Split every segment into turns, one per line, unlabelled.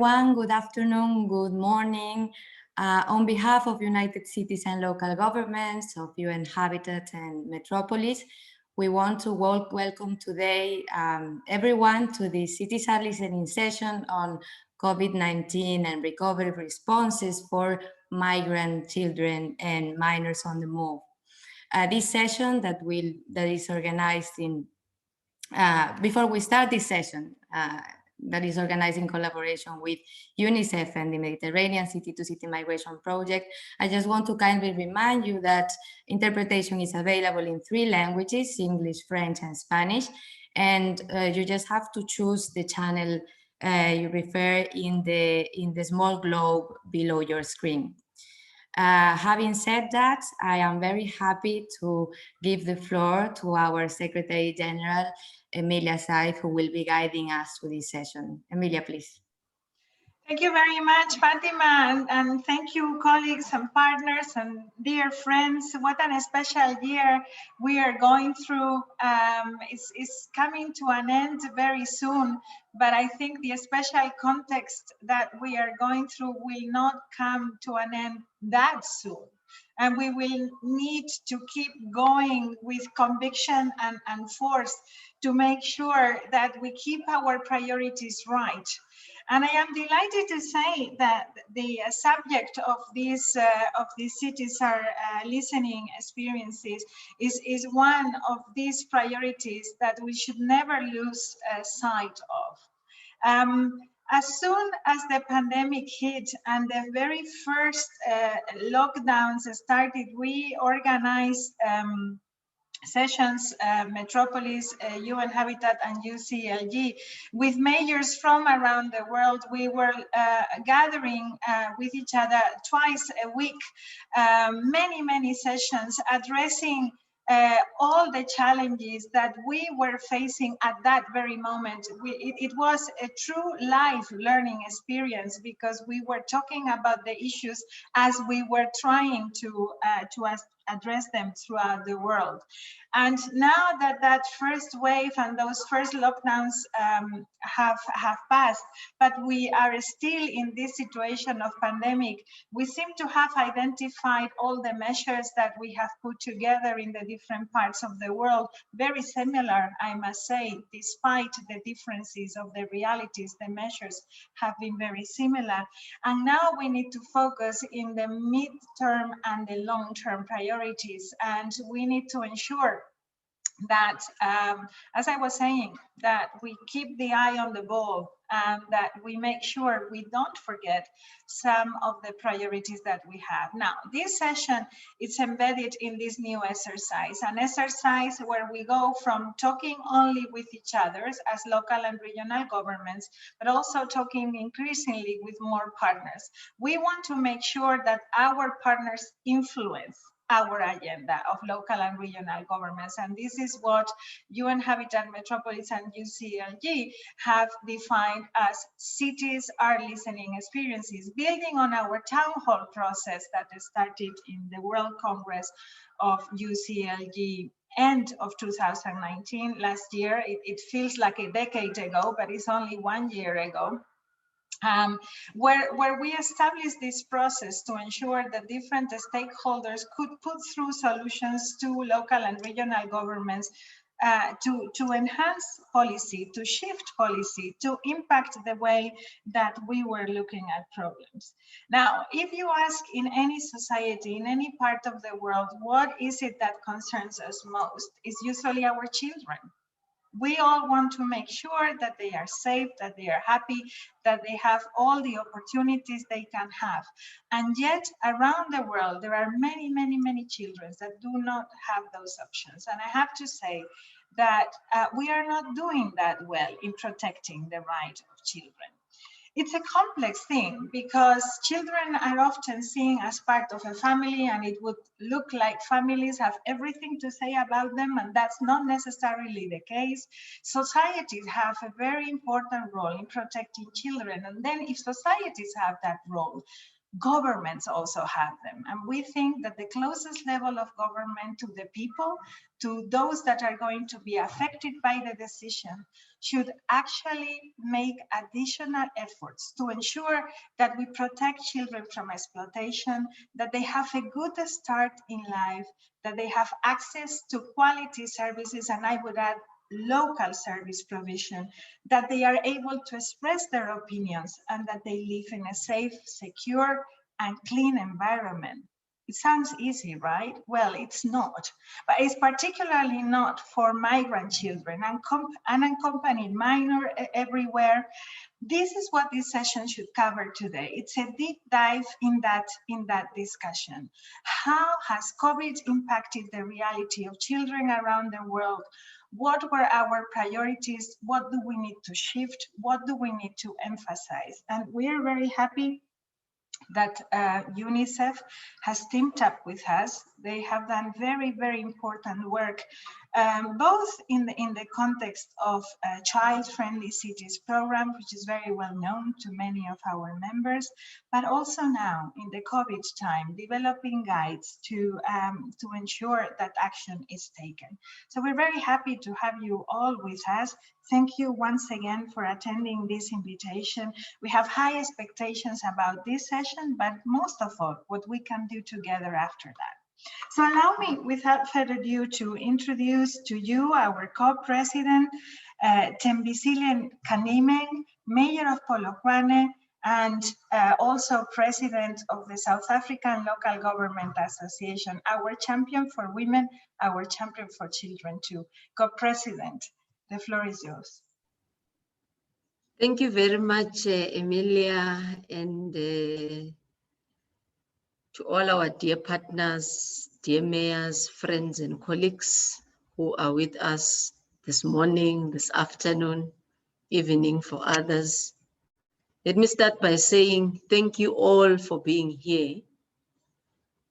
everyone. Good afternoon, good morning. On behalf of United Cities and Local Governments of UN Habitat and Metropolis, we want to welcome today everyone to the Cities Are Listening session on COVID-19 and recovery responses for migrant children and minors on the move. This session that is organized in, before we start this session, that is organized in collaboration with UNICEF and the Mediterranean City-to-City Migration Project. I just want to kindly remind you that interpretation is available in 3 languages, English, French, and Spanish. And you just have to choose the channel you prefer in the small globe below your screen. Having said that, I am very happy to give the floor to our Secretary General, Emilia Said, who will be guiding us through this session. Emilia, please.
Thank you very much, Fatima, and thank you, colleagues and partners and dear friends. What a special year we are going through. It's coming to an end very soon, but I think the special context that we are going through will not come to an end that soon. And we will need to keep going with conviction and force to make sure that we keep our priorities right. And I am delighted to say that the subject of these Cities Are Listening experiences is one of these priorities that we should never lose sight of. As soon as the pandemic hit and the very first lockdowns started, we organized sessions, Metropolis, UN Habitat and UCLG, with mayors from around the world. We were gathering with each other twice a week, many sessions addressing all the challenges that we were facing at that very moment. It was a true live learning experience because we were talking about the issues as we were trying to address them throughout the world. And now that that first wave and those first lockdowns have passed, but we are still in this situation of pandemic, we seem to have identified all the measures that we have put together in the different parts of the world, very similar, I must say, despite the differences of the realities, the measures have been very similar. And now we need to focus in the mid-term and the long-term priorities, and we need to ensure that, as I was saying, that we keep the eye on the ball and that we make sure we don't forget some of the priorities that we have. Now, this session is embedded in this new exercise, an exercise where we go from talking only with each other as local and regional governments, but also talking increasingly with more partners. We want to make sure that our partners influence our agenda of local and regional governments. And this is what UN Habitat, Metropolis, and UCLG have defined as Cities Are Listening experiences, building on our town hall process that started in the World Congress of UCLG end of 2019, last year. It feels like a decade ago, but it's only 1 year ago. Where we established this process to ensure that different stakeholders could put through solutions to local and regional governments to enhance policy, to shift policy, to impact the way that we were looking at problems. Now, if you ask in any society, in any part of the world, what is it that concerns us most? It's usually our children. We all want to make sure that they are safe, that they are happy, that they have all the opportunities they can have. And yet, around the world, there are many children that do not have those options. And I have to say that we are not doing that well in protecting the right of children. It's a complex thing because children are often seen as part of a family, and it would look like families have everything to say about them, and that's not necessarily the case. Societies have a very important role in protecting children, and then if societies have that role, governments also have them. And we think that the closest level of government to the people, to those that are going to be affected by the decision, should actually make additional efforts to ensure that we protect children from exploitation, that they have a good start in life, that they have access to quality services, and I would add local service provision, that they are able to express their opinions, and that they live in a safe, secure, and clean environment. It sounds easy, right? Well, it's not, but it's particularly not for migrant children and unaccompanied minor everywhere. This is what this session should cover today. It's a deep dive in that discussion. How has COVID impacted the reality of children around the world? What were our priorities? What do we need to shift? What do we need to emphasize? And we're very happy that UNICEF has teamed up with us. They have done very, very important work, both in the context of Child-Friendly Cities program, which is very well known to many of our members, but also now in the COVID time, developing guides to ensure that action is taken. So we're very happy to have you all with us. Thank you once again for attending this invitation. We have high expectations about this session, but most of all, what we can do together after that. So allow me, without further ado, to introduce to you our co-president, Tembisile Kanimeng, Mayor of Polokwane, and also president of the South African Local Government Association, our champion for women, our champion for children too. Co-president, the floor is yours.
Thank you very much, Emilia, and to all our dear partners, dear mayors, friends, and colleagues who are with us this morning, this afternoon, evening for others. Let me start by saying thank you all for being here.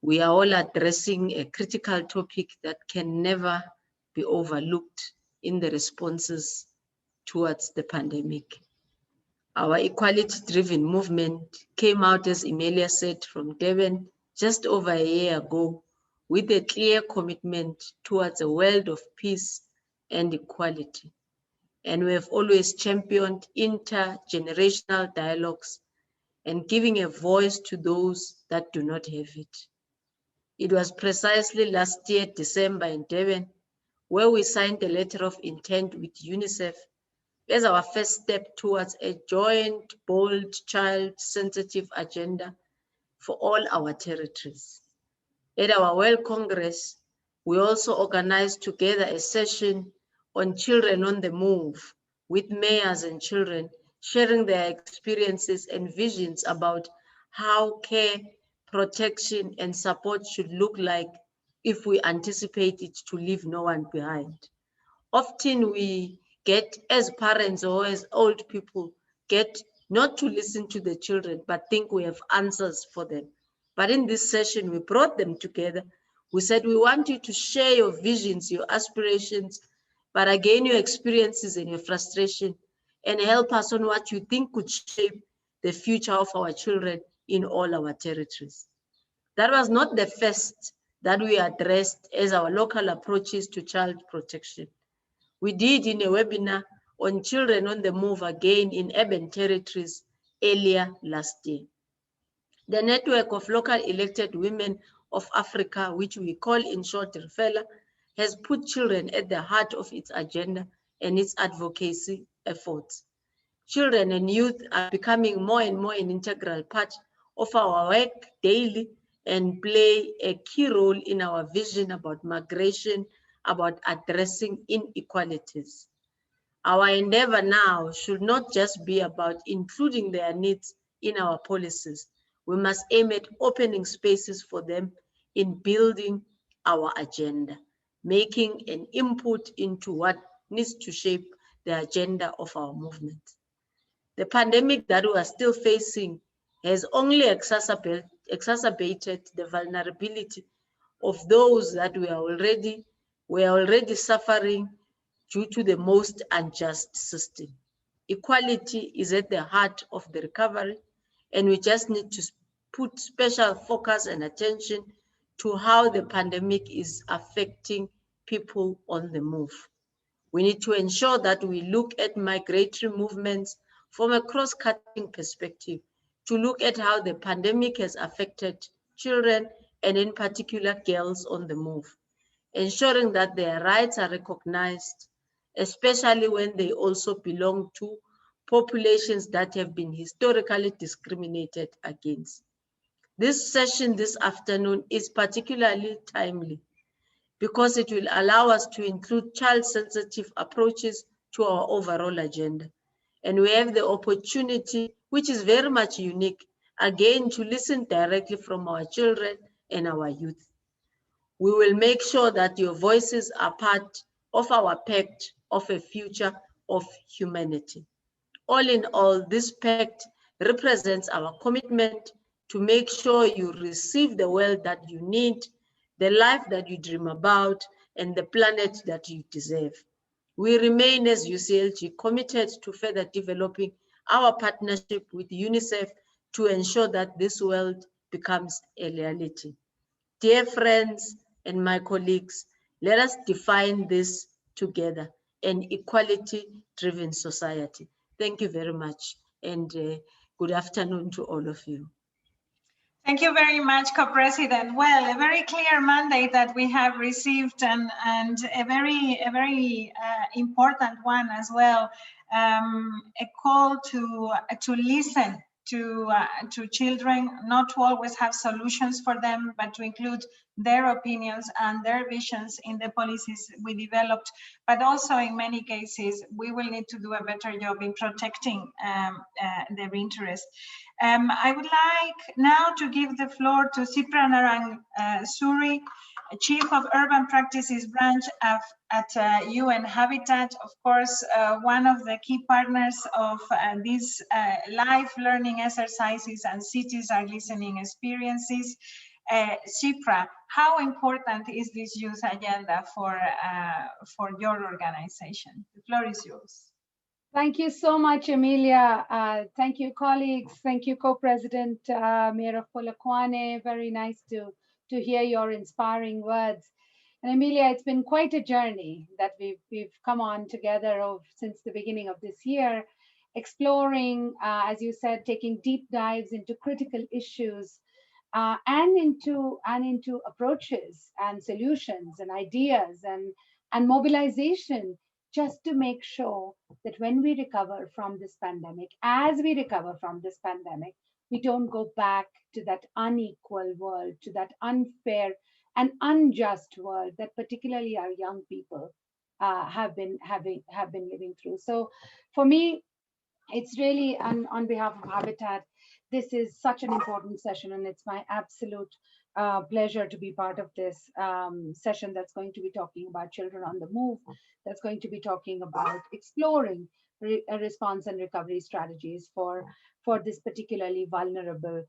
We are all addressing a critical topic that can never be overlooked in the responses towards the pandemic. Our equality-driven movement came out, as Emilia said, from Durban just over a year ago with a clear commitment towards a world of peace and equality. And we have always championed intergenerational dialogues and giving a voice to those that do not have it. It was precisely last year, December, in Durban, where we signed a letter of intent with UNICEF as our first step towards a joint, bold, child-sensitive agenda for all our territories. At our World Congress, we also organized together a session on children on the move with mayors and children sharing their experiences and visions about how care, protection, and support should look like if we anticipate it to leave no one behind. Often we get, as parents or as old people, get not to listen to the children, but think we have answers for them. But in this session, we brought them together. We said, we want you to share your visions, your aspirations, but again, your experiences and your frustration, and help us on what you think could shape the future of our children in all our territories. That was not the first that we addressed as our local approaches to child protection. We did in a webinar on children on the move again in urban territories earlier last year. The network of local elected women of Africa, which we call in short RFELA, has put children at the heart of its agenda and its advocacy efforts. Children and youth are becoming more and more an integral part of our work daily and play a key role in our vision about migration, about addressing inequalities. Our endeavor now should not just be about including their needs in our policies. We must aim at opening spaces for them in building our agenda, making an input into what needs to shape the agenda of our movement. The pandemic that we are still facing has only exacerbated the vulnerability of those that were already suffering due to the most unjust system. Equality is at the heart of the recovery, and we just need to put special focus and attention to how the pandemic is affecting people on the move. We need to ensure that we look at migratory movements from a cross-cutting perspective, to look at how the pandemic has affected children, and in particular girls on the move, ensuring that their rights are recognized, especially when they also belong to populations that have been historically discriminated against. This session this afternoon is particularly timely because it will allow us to include child-sensitive approaches to our overall agenda. And we have the opportunity, which is very much unique, again, to listen directly from our children and our youth. We will make sure that your voices are part of our pact of a future of humanity. All in all, this pact represents our commitment to make sure you receive the world that you need, the life that you dream about, and the planet that you deserve. We remain as UCLG committed to further developing our partnership with UNICEF to ensure that this world becomes a reality. Dear friends and my colleagues, let us define this together, an equality-driven society. Thank you very much, and good afternoon to all of you.
Thank you very much, Co-President. Well, a very clear mandate that we have received, and a very important one as well. A call to listen to children, not to always have solutions for them, but to include their opinions and their visions in the policies we developed. But also, in many cases, we will need to do a better job in protecting their interests. I would like now to give the floor to Sipra Narang Suri, Chief of Urban Practices Branch at UN Habitat, of course, one of the key partners of these live learning exercises and cities are listening experiences. Sipra, how important is this youth agenda for your organization? The floor is yours.
Thank you so much, Emilia. Thank you, colleagues. Thank you, Co-President Mayor of Polokwane. Very nice to hear your inspiring words. And Emilia, it's been quite a journey that we've come on together since the beginning of this year, exploring, as you said, taking deep dives into critical issues and into approaches and solutions and ideas and mobilization, just to make sure that when we recover from this pandemic, as we recover from this pandemic, we don't go back to that unequal world, to that unfair and unjust world that particularly our young people have been living through. So for me, it's really on behalf of Habitat, this is such an important session, and it's my absolute pleasure to be part of this session that's going to be talking about children on the move, that's going to be talking about exploring response and recovery strategies for this particularly vulnerable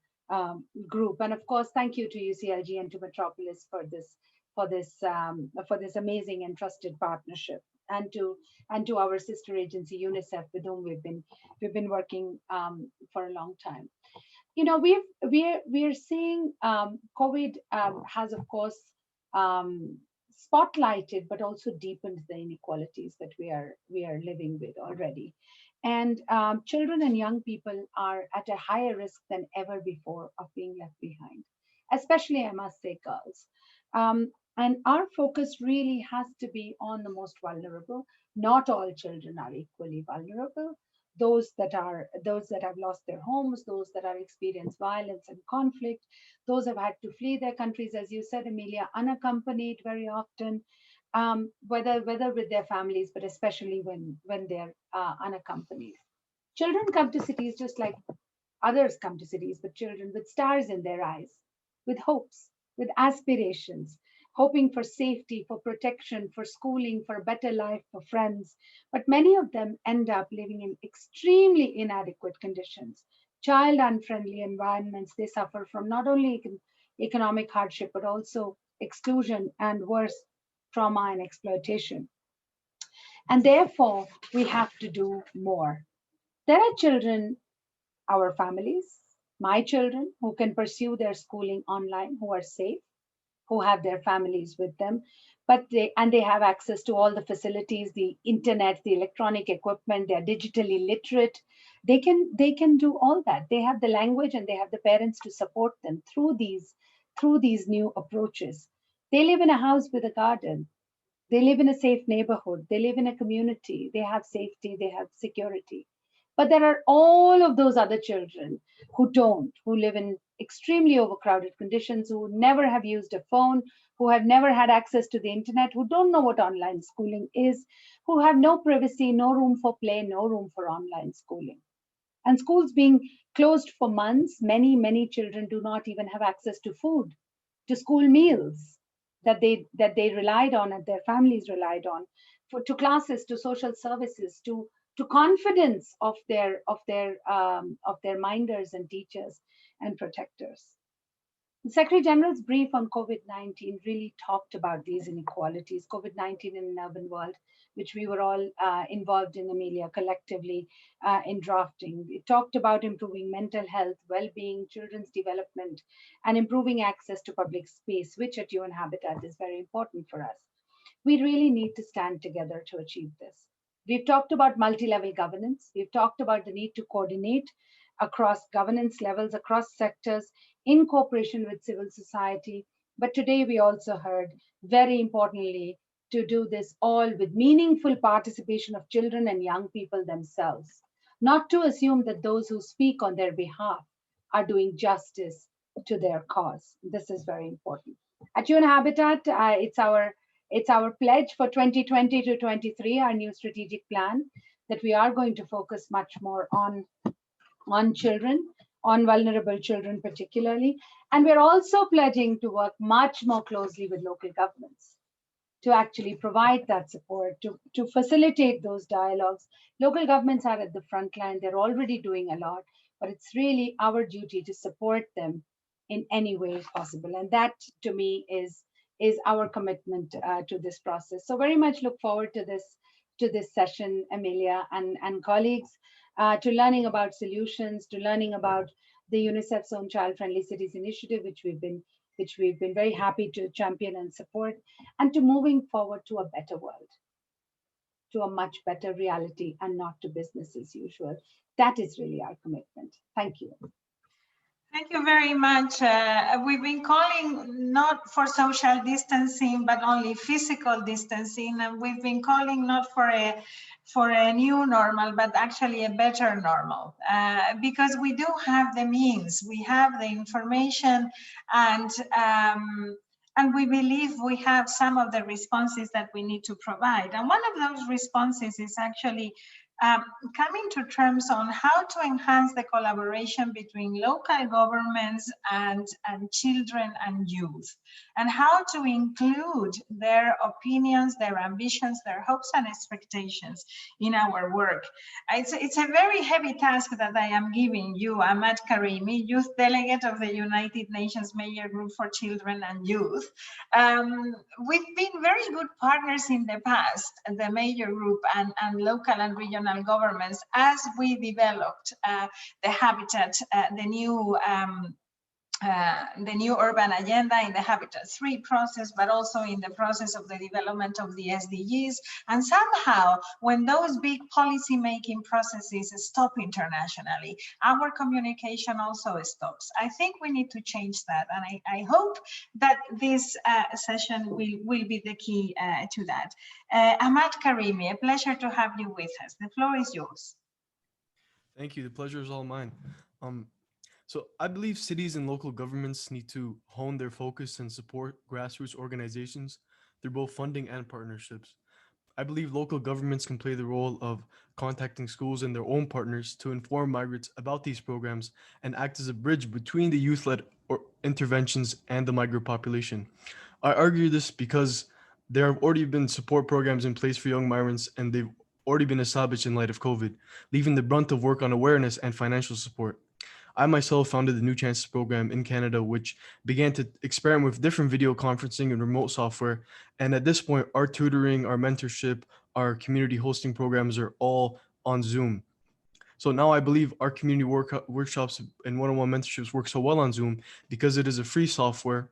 group. And of course, thank you to UCLG and to Metropolis for this amazing and trusted partnership, and to our sister agency UNICEF, with whom we've been working for a long time. You know, we're seeing COVID has, of course, spotlighted but also deepened the inequalities that we are living with already. And children and young people are at a higher risk than ever before of being left behind, especially, I must say, girls. And our focus really has to be on the most vulnerable. Not all children are equally vulnerable. Those that have lost their homes, those that have experienced violence and conflict, those have had to flee their countries, as you said, Emilia, unaccompanied very often, whether with their families, but especially when they're unaccompanied. Children come to cities just like others come to cities, but children with stars in their eyes, with hopes, with aspirations, hoping for safety, for protection, for schooling, for a better life, for friends. But many of them end up living in extremely inadequate conditions, child-unfriendly environments. They suffer from not only economic hardship, but also exclusion and worse, trauma and exploitation. And therefore, we have to do more. There are children, our families, My children who can pursue their schooling online, who are safe, who have their families with them, but they have access to all the facilities, the internet, the electronic equipment. They're digitally literate. They can do all that. They have the language and they have the parents to support them through these new approaches. They live in a house with a garden. They live in a safe neighborhood. They live in a community. They have safety. They have security. But there are all of those other children who don't, who live in extremely overcrowded conditions, who never have used a phone, who have never had access to the internet, who don't know what online schooling is, who have no privacy, no room for play, no room for online schooling. And schools being closed for months, many children do not even have access to food, to school meals that they relied on and their families relied on, to classes, to social services, to confidence of their minders and teachers and protectors. The Secretary General's brief on COVID-19 really talked about these inequalities, COVID-19 in an urban world, which we were all involved in, Amelia, collectively in drafting. It talked about improving mental health, well-being, children's development, and improving access to public space, which at UN Habitat is very important for us. We really need to stand together to achieve this. We've talked about multi-level governance. We've talked about the need to coordinate across governance levels, across sectors, in cooperation with civil society. But today we also heard, very importantly, to do this all with meaningful participation of children and young people themselves, not to assume that those who speak on their behalf are doing justice to their cause. This is very important. At UN Habitat, it's our pledge for 2020 to 23, our new strategic plan, that we are going to focus much more on children, on vulnerable children particularly. And we're also pledging to work much more closely with local governments to actually provide that support, to facilitate those dialogues. Local governments are at the front line. They're already doing a lot, but it's really our duty to support them in any way possible. And that, to me, is our commitment to this process. So very much look forward to this session, Amelia and colleagues, to learning about solutions, to learning about the UNICEF's own Child Friendly Cities initiative, which we've been very happy to champion and support, and to moving forward to a better world, to a much better reality, and not to business as usual. That is really our commitment. Thank you.
Thank you very much. We've been calling not for social distancing, but only physical distancing. And we've been calling not for a new normal, but actually a better normal, because we do have the means, we have the information, and we believe we have some of the responses that we need to provide. And one of those responses is actually coming to terms on how to enhance the collaboration between local governments and children and youth, and how to include their opinions, their ambitions, their hopes and expectations in our work. It's a very heavy task that I am giving you, Ahmad Karimi, Youth Delegate of the United Nations Major Group for Children and Youth. We've been very good partners in the past, the Major Group and local and regional governments, as we developed the Habitat, the new urban agenda in the Habitat 3 process, but also in the process of the development of the SDGs. And somehow, when those big policy making processes stop internationally, our communication also stops. I think we need to change that. And I hope that this session will be the key to that. Ahmad Karimi, a pleasure to have you with us. The floor is yours.
Thank you. The pleasure is all mine. So I believe cities and local governments need to hone their focus and support grassroots organizations through both funding and partnerships. I believe local governments can play the role of contacting schools and their own partners to inform migrants about these programs and act as a bridge between the youth-led interventions and the migrant population. I argue this because there have already been support programs in place for young migrants, and they've already been established in light of COVID, leaving the brunt of work on awareness and financial support. I myself founded the New Chances program in Canada, which began to experiment with different video conferencing and remote software. And at this point, our tutoring, our mentorship, our community hosting programs are all on Zoom. So now I believe our community workshops and one-on-one mentorships work so well on Zoom because it is a free software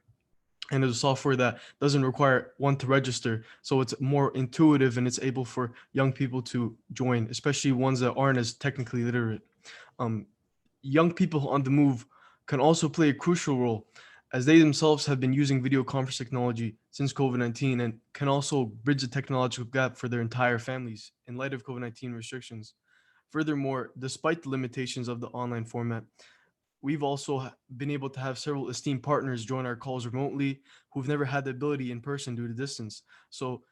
and it's a software that doesn't require one to register. So it's more intuitive and it's able for young people to join, especially ones that aren't as technically literate. Young people on the move can also play a crucial role as they themselves have been using video conference technology since COVID-19 and can also bridge the technological gap for their entire families in light of COVID-19 restrictions. Furthermore, despite the limitations of the online format, we've also been able to have several esteemed partners join our calls remotely who've never had the ability in person due to distance. So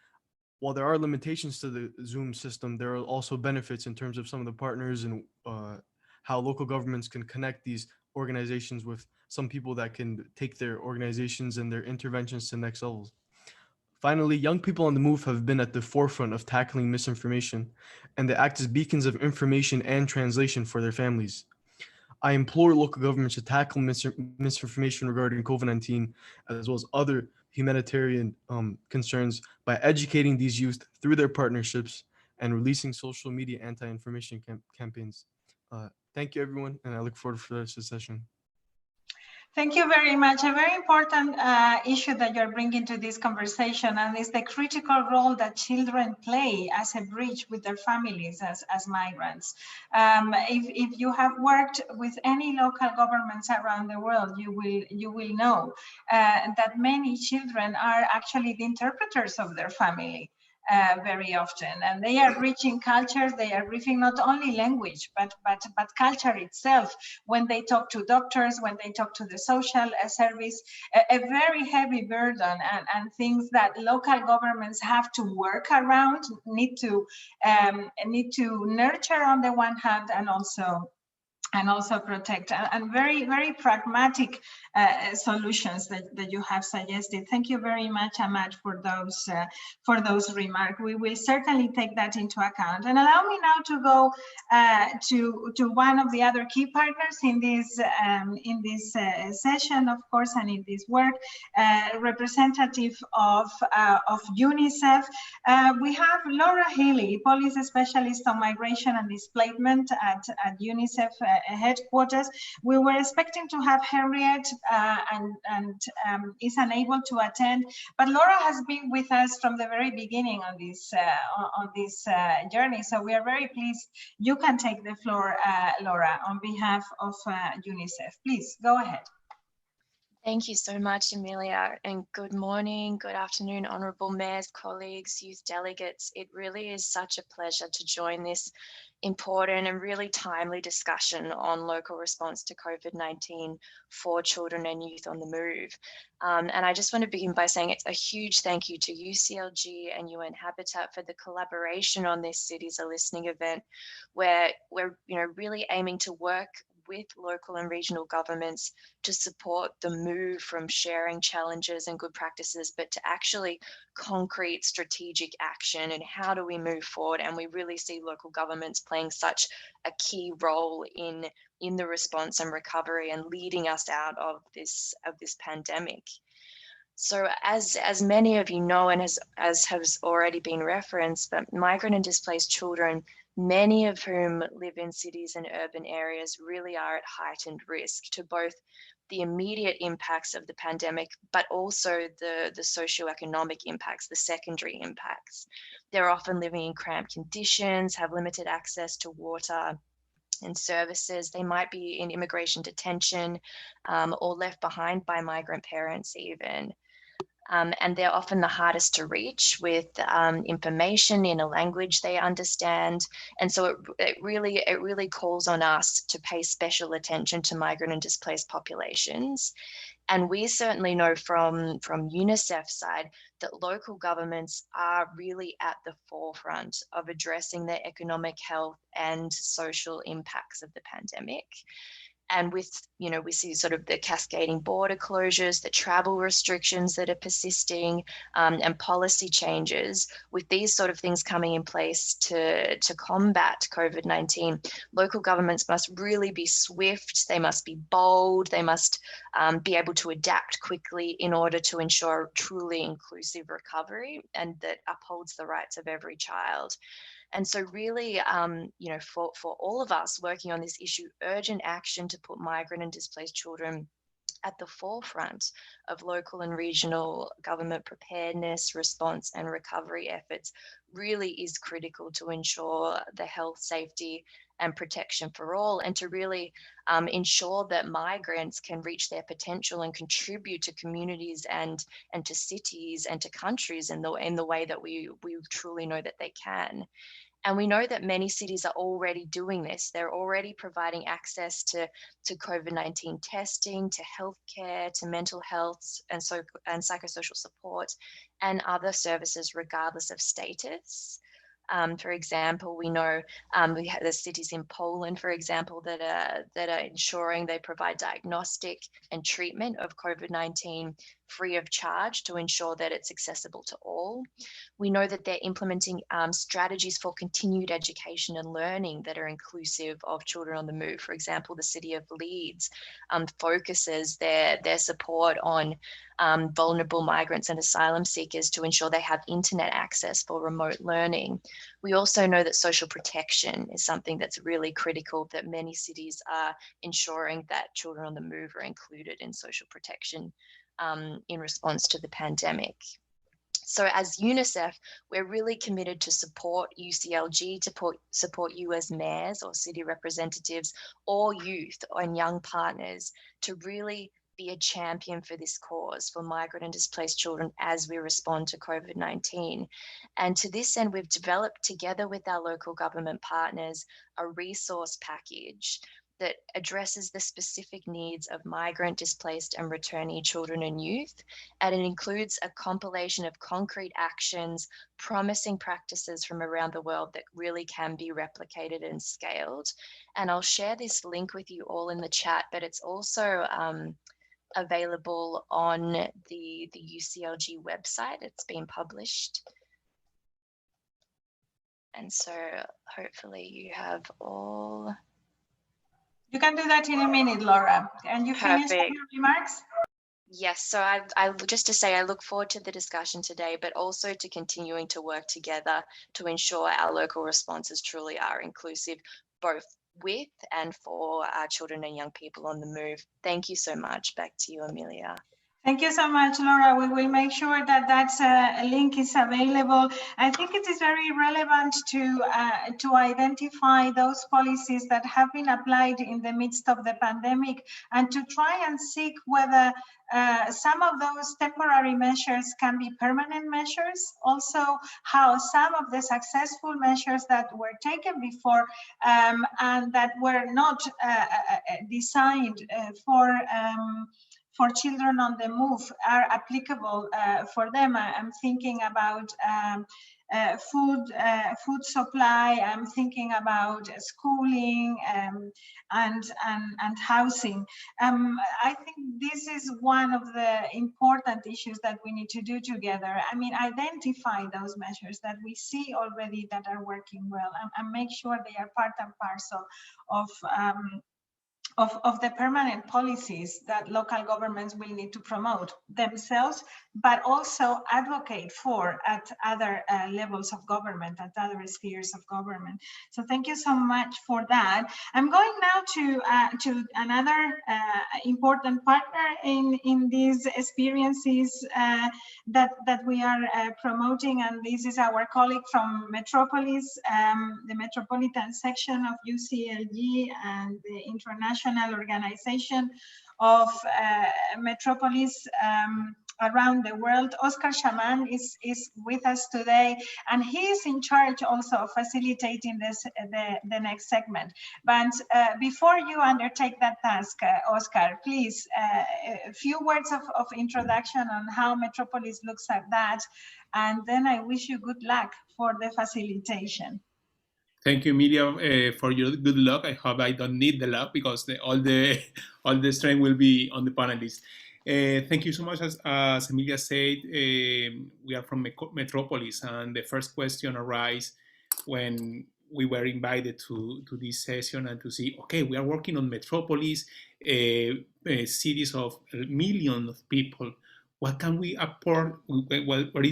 while there are limitations to the Zoom system, there are also benefits in terms of some of the partners and how local governments can connect these organizations with some people that can take their organizations and their interventions to next levels. Finally, young people on the move have been at the forefront of tackling misinformation, and they act as beacons of information and translation for their families. I implore local governments to tackle misinformation regarding COVID-19, as well as other humanitarian concerns by educating these youth through their partnerships and releasing social media anti-information campaigns. Thank you, everyone, and I look forward to the rest of the session.
Thank you very much. A very important issue that you're bringing to this conversation, and is the critical role that children play as a bridge with their families as migrants. If you have worked with any local governments around the world, you will know that many children are actually the interpreters of their family. Very often, and they are bridging cultures. They are bridging not only language but culture itself. When they talk to doctors, when they talk to the social service, a very heavy burden and things that local governments have to work around, need to nurture on the one hand, and also protect, and very, very pragmatic solutions that you have suggested. Thank you very much, Ahmad, for those remarks. We will certainly take that into account. And allow me now to go to one of the other key partners in this session, of course, and in this work, representative of UNICEF. We have Laura Healy, policy specialist on migration and displacement at UNICEF headquarters. We were expecting to have Henriette and is unable to attend, but Laura has been with us from the very beginning on this journey. So we are very pleased. You can take the floor, Laura, on behalf of UNICEF. Please go ahead.
Thank you so much, Emilia, and good morning, good afternoon, honourable mayors, colleagues, youth delegates. It really is such a pleasure to join this important and really timely discussion on local response to COVID-19 for children and youth on the move. And I just want to begin by saying it's a huge thank you to UCLG and UN Habitat for the collaboration on this Cities Are Listening event, where we're really aiming to work with local and regional governments to support the move from sharing challenges and good practices, but to actually concrete strategic action and how do we move forward. And we really see local governments playing such a key role in the response and recovery and leading us out of this pandemic. So as many of you know, and as has already been referenced, that migrant and displaced children, many of whom live in cities and urban areas, really are at heightened risk to both the immediate impacts of the pandemic, but also the socioeconomic impacts, the secondary impacts. They're often living in cramped conditions, have limited access to water and services. They might be in immigration detention or left behind by migrant parents even. And they're often the hardest to reach with information in a language they understand. And so it really calls on us to pay special attention to migrant and displaced populations. And we certainly know from UNICEF's side that local governments are really at the forefront of addressing the economic, health, and social impacts of the pandemic. And with, we see sort of the cascading border closures, the travel restrictions that are persisting, and policy changes. With these sort of things coming in place to combat COVID-19, local governments must really be swift, they must be bold, they must be able to adapt quickly in order to ensure truly inclusive recovery and that upholds the rights of every child. And so really, for all of us working on this issue, urgent action to put migrant and displaced children at the forefront of local and regional government preparedness, response, and recovery efforts really is critical to ensure the health, safety, and protection for all, and to really ensure that migrants can reach their potential and contribute to communities and to cities and to countries in the way that we truly know that they can. And we know that many cities are already doing this. They're already providing access to COVID-19 testing, to healthcare, to mental health and psychosocial support and other services regardless of status. For example, we know we have the cities in Poland, for example, that are ensuring they provide diagnostic and treatment of COVID-19 free of charge to ensure that it's accessible to all. We know that they're implementing strategies for continued education and learning that are inclusive of children on the move. For example, the city of Leeds focuses their support on vulnerable migrants and asylum seekers to ensure they have internet access for remote learning. We also know that social protection is something that's really critical, that many cities are ensuring that children on the move are included in social protection in response to the pandemic. So as UNICEF, we're really committed to support UCLG, to support you as mayors or city representatives or youth and young partners to really be a champion for this cause for migrant and displaced children as we respond to COVID-19. And to this end, we've developed together with our local government partners a resource package that addresses the specific needs of migrant, displaced, and returnee children and youth. And it includes a compilation of concrete actions, promising practices from around the world that really can be replicated and scaled. And I'll share this link with you all in the chat, but it's also available on the UCLG website. It's been published. And so hopefully you have all.
You can do that in a minute, Laura. And you finished your remarks?
Yes, so I just to say I look forward to the discussion today, but also to continuing to work together to ensure our local responses truly are inclusive, both with and for our children and young people on the move. Thank you so much. Back to you, Amelia.
Thank you so much, Laura. We will make sure that that link is available. I think it is very relevant to identify those policies that have been applied in the midst of the pandemic and to try and seek whether some of those temporary measures can be permanent measures. Also, how some of the successful measures that were taken before and that were not designed for children on the move are applicable for them. I'm thinking about food supply. I'm thinking about schooling and housing. I think this is one of the important issues that we need to do together. I mean, identify those measures that we see already that are working well and make sure they are part and parcel of the permanent policies that local governments will need to promote themselves, but also advocate for at other levels of government, at other spheres of government. So thank you so much for that. I'm going now to another important partner in these experiences that we are promoting, and this is our colleague from Metropolis, the Metropolitan section of UCLG and the International Organization of Metropolis around the world. Oscar Shaman is with us today, and he is in charge also of facilitating the next segment. But before you undertake that task, Oscar, please, a few words of introduction on how Metropolis looks at that, and then I wish you good luck for the facilitation.
Thank you, Emilia, for your good luck. I hope I don't need the luck because all the strength will be on the panelists. Thank you so much. As Emilia said, we are from Metropolis, and the first question arises when we were invited to this session and to see, okay, we are working on Metropolis, cities of millions of people. what can we apport, what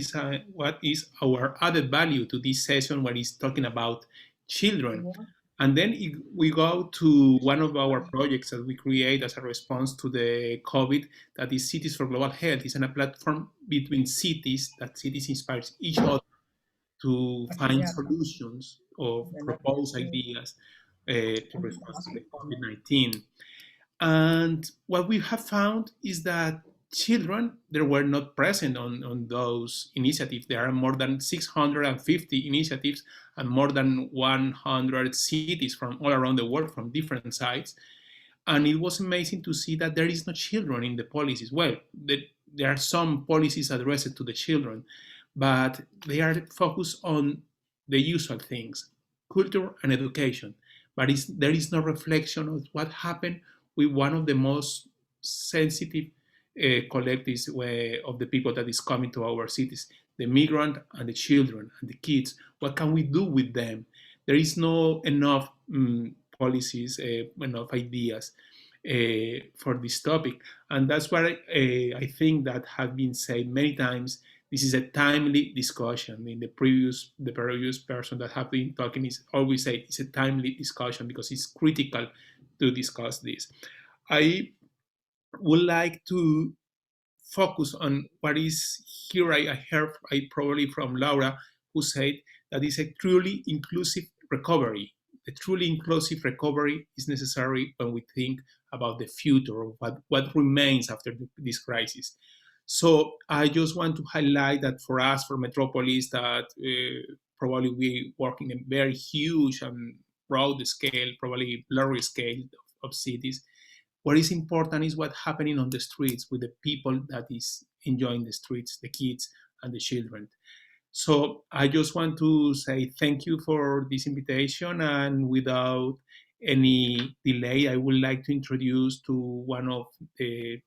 is our added value to this session where it's talking about children. And then we go to one of our projects that we create as a response to the COVID, that is Cities for Global Health. It's a platform between cities, that cities inspires each other to find solutions or propose ideas to respond to the COVID-19. And what we have found is that children, they were not present on those initiatives. There are more than 650 initiatives and more than 100 cities from all around the world, from different sites. And it was amazing to see that there is no children in the policies. Well, there are some policies addressed to the children, but they are focused on the usual things, culture and education. But there is no reflection of what happened with one of the most sensitive collectives of the people that is coming to our cities, the migrant and the children and the kids. What can we do with them? There is no enough policies, enough ideas for this topic. And that's why I think that has been said many times. This is a timely discussion. In the previous person that have been talking is always say it's a timely discussion because it's critical to discuss this. I would like to focus on what is here. I heard probably from Laura, who said that it's a truly inclusive recovery. A truly inclusive recovery is necessary when we think about the future of what remains after this crisis. So I just want to highlight that for us, for Metropolis, that probably we work in a very huge and broad scale, probably blurry scale of cities. What is important is what's happening on the streets with the people that is enjoying the streets, the kids and the children. So I just want to say thank you for this invitation, and without any delay, I would like to introduce to one of the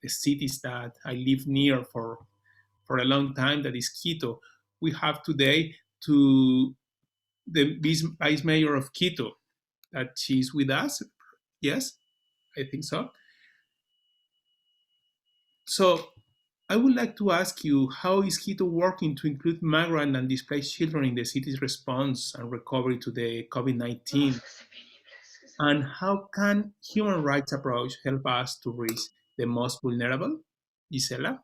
cities that I live near for a long time, that is Quito. We have today to the Vice Mayor of Quito, that she's with us. Yes, I think so. So I would like to ask you, how is Quito working to include migrant and displaced children in the city's response and recovery to the COVID-19? And how can human rights approach help us to reach the most vulnerable? Gisela?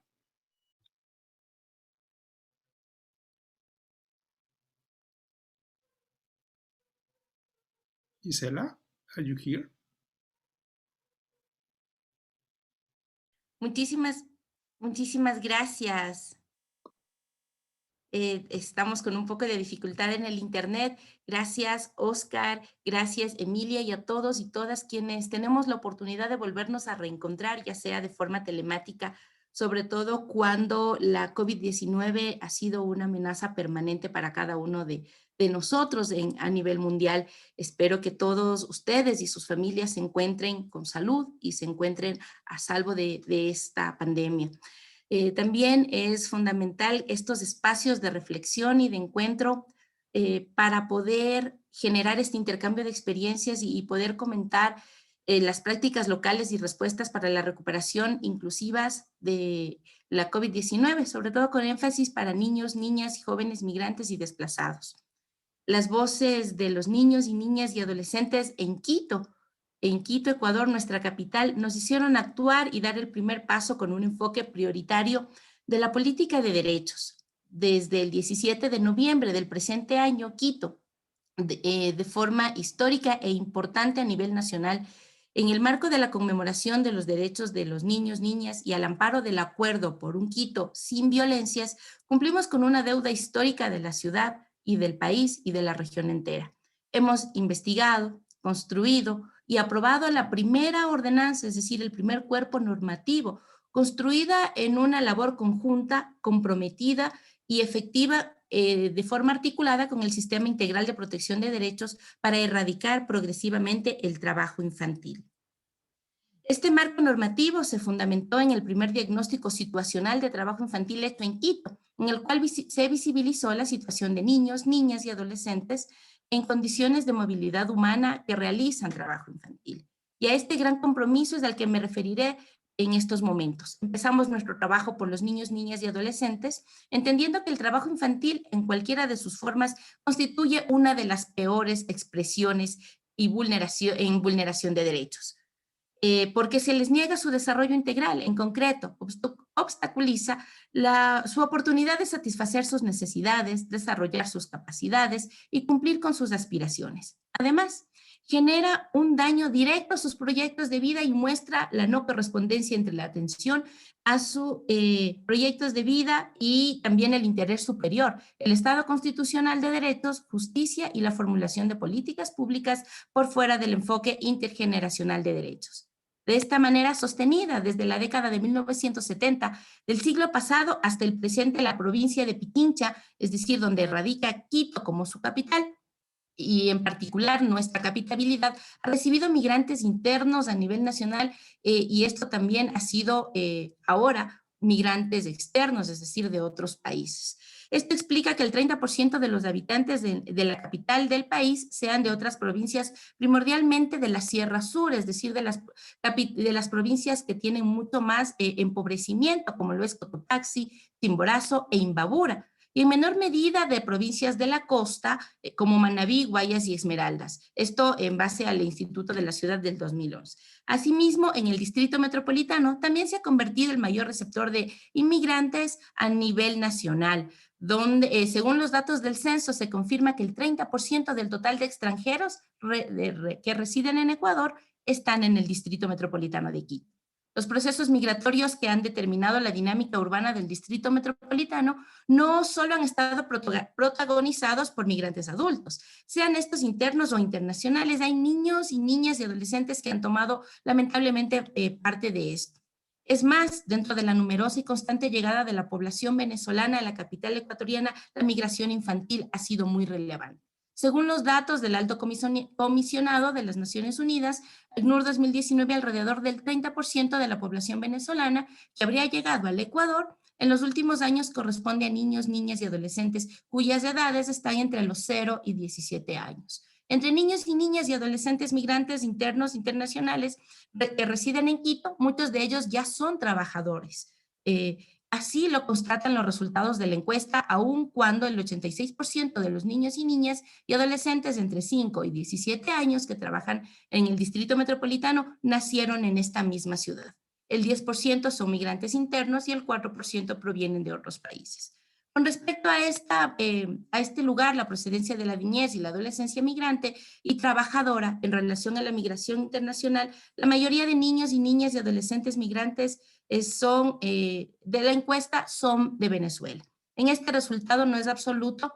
Gisela, are you here?
Muchísimas gracias. Estamos con un poco de dificultad en el internet. Gracias, Oscar. Gracias, Emilia, y a todos y todas quienes tenemos la oportunidad de volvernos a reencontrar, ya sea de forma telemática, sobre todo cuando la COVID-19 ha sido una amenaza permanente para cada uno de nosotros a nivel mundial. Espero que todos ustedes y sus familias se encuentren con salud y se encuentren a salvo de esta pandemia. También es fundamental estos espacios de reflexión y de encuentro para poder generar este intercambio de experiencias y poder comentar las prácticas locales y respuestas para la recuperación inclusivas de la COVID-19, sobre todo con énfasis para niños, niñas y jóvenes migrantes y desplazados. Las voces de los niños y niñas y adolescentes en Quito, Ecuador, nuestra capital, nos hicieron actuar y dar el primer paso con un enfoque prioritario de la política de derechos. Desde el 17 de noviembre del presente año, Quito, de forma histórica e importante a nivel nacional, en el marco de la conmemoración de los derechos de los niños, niñas y al amparo del acuerdo por un Quito sin violencias, cumplimos con una deuda histórica de la ciudad y del país y de la región entera. Hemos investigado, construido y aprobado la primera ordenanza, es decir, el primer cuerpo normativo, construida en una labor conjunta, comprometida y efectiva de forma articulada con el Sistema Integral de Protección de Derechos para erradicar progresivamente el trabajo infantil. Este marco normativo se fundamentó en el primer diagnóstico situacional de trabajo infantil hecho en Quito, en el cual se visibilizó la situación de niños, niñas y adolescentes en condiciones de movilidad humana que realizan trabajo infantil. Y a este gran compromiso es al que me referiré
en estos momentos. Empezamos nuestro trabajo por los niños, niñas y adolescentes, entendiendo que el trabajo infantil en cualquiera de sus formas constituye una de las peores expresiones y vulneración de derechos. Porque se les niega su desarrollo integral, en concreto, obstaculiza su oportunidad de satisfacer sus necesidades, desarrollar sus capacidades y cumplir con sus aspiraciones. Además, genera un daño directo a sus proyectos de vida y muestra la no correspondencia entre la atención a sus proyectos de vida y también el interés superior, el Estado constitucional de derechos, justicia y la formulación de políticas públicas por fuera del enfoque intergeneracional de derechos. De esta manera sostenida desde la década de 1970 del siglo pasado hasta el presente, la provincia de Pichincha, es decir, donde radica Quito como su capital, y en particular nuestra capitalidad, ha recibido migrantes internos a nivel nacional y esto también ha sido ahora migrantes externos, es decir, de otros países. Esto explica que el 30% de los habitantes de la capital del país sean de otras provincias, primordialmente de la Sierra Sur, es decir, de las provincias que tienen mucho más empobrecimiento, como lo es Cotopaxi, Chimborazo e Imbabura, y en menor medida de provincias de la costa, como Manabí, Guayas y Esmeraldas. Esto en base al Instituto de la Ciudad del 2011. Asimismo, en el Distrito Metropolitano también se ha convertido el mayor receptor de inmigrantes a nivel nacional, donde, según los datos del censo, se confirma que el 30% del total de extranjeros que residen en Ecuador están en el Distrito Metropolitano de Quito. Los procesos migratorios que han determinado la dinámica urbana del Distrito Metropolitano no solo han estado protagonizados por migrantes adultos, sean estos internos o internacionales, hay niños y niñas y adolescentes que han tomado lamentablemente parte de esto. Es más, dentro de la numerosa y constante llegada de la población venezolana a la capital ecuatoriana, la migración infantil ha sido muy relevante. Según los datos del Alto Comisionado de las Naciones Unidas, ACNUR 2019, alrededor del 30% de la población venezolana que habría llegado al Ecuador en los últimos años corresponde a niños, niñas y adolescentes cuyas edades están entre los 0 y 17 años. Entre niños y niñas y adolescentes migrantes internos internacionales que residen en Quito, muchos de ellos ya son trabajadores. Así lo constatan los resultados de la encuesta, aun cuando el 86% de los niños y niñas y adolescentes entre 5 y 17 años que trabajan en el Distrito Metropolitano nacieron en esta misma ciudad. El 10% son migrantes internos y el 4% provienen de otros países. Con respecto a este lugar, la procedencia de la niñez y la adolescencia migrante y trabajadora en relación a la migración internacional, la mayoría de niños y niñas y adolescentes migrantes de la encuesta son de Venezuela. En este resultado no es absoluto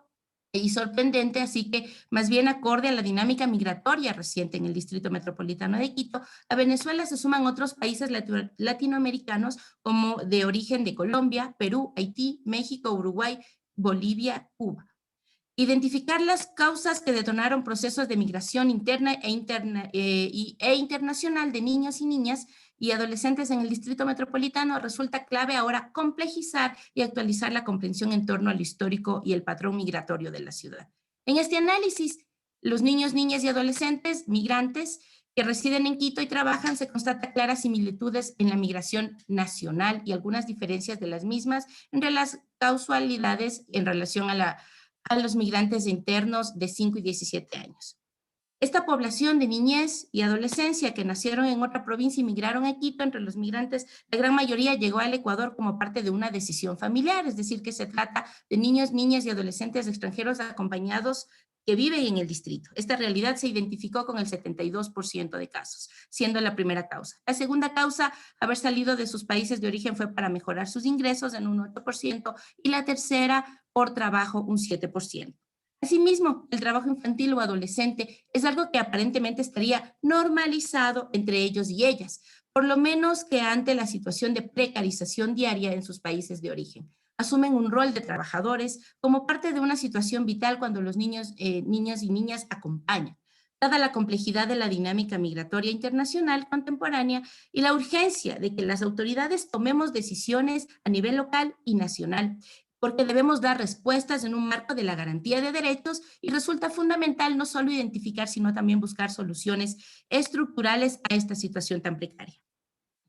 y sorprendente, así que más bien acorde a la dinámica migratoria reciente en el Distrito Metropolitano de Quito, a Venezuela se suman otros países latinoamericanos como de origen de Colombia, Perú, Haití, México, Uruguay, Bolivia, Cuba. Identificar las causas que detonaron procesos de migración interna e internacional de niños y niñas y adolescentes en el Distrito Metropolitano resulta clave ahora complejizar y actualizar la comprensión en torno al histórico y el patrón migratorio de la ciudad. En este análisis, los niños, niñas y adolescentes migrantes que residen en Quito y trabajan, se constatan claras similitudes en la migración nacional y algunas diferencias de las mismas entre las causalidades en relación a los migrantes internos de 5 y 17 años. Esta población de niñez y adolescencia que nacieron en otra provincia y migraron a Quito, entre los migrantes, la gran mayoría llegó al Ecuador como parte de una decisión familiar, es decir, que se trata de niños, niñas y adolescentes extranjeros acompañados que viven en el distrito. Esta realidad se identificó con el 72% de casos, siendo la primera causa. La segunda causa, haber salido de sus países de origen, fue para mejorar sus ingresos en un 8%, y la tercera, por trabajo, un 7%. Asimismo, el trabajo infantil o adolescente es algo que aparentemente estaría normalizado entre ellos y ellas, por lo menos que ante la situación de precarización diaria en sus países de origen. Asumen un rol de trabajadores como parte de una situación vital cuando los niños y niñas acompañan. Dada la complejidad de la dinámica migratoria internacional contemporánea y la urgencia de que las autoridades tomemos decisiones a nivel local y nacional, porque debemos dar respuestas en un marco de la garantía de derechos y resulta fundamental no solo identificar, sino también buscar soluciones estructurales a esta situación tan precaria.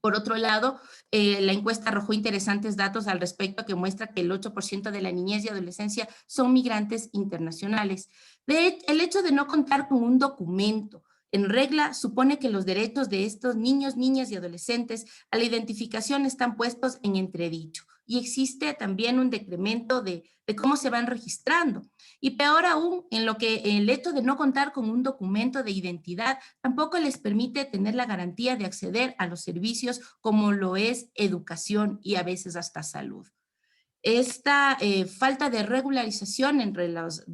Por otro lado, la encuesta arrojó interesantes datos al respecto que muestra que el 8% de la niñez y adolescencia son migrantes internacionales. El hecho de no contar con un documento en regla supone que los derechos de estos niños, niñas y adolescentes a la identificación están puestos en entredicho y existe también un decremento de cómo se van registrando. Y peor aún, en lo que el hecho de no contar con un documento de identidad tampoco les permite tener la garantía de acceder a los servicios como lo es educación y a veces hasta salud. Esta falta de regularización entre los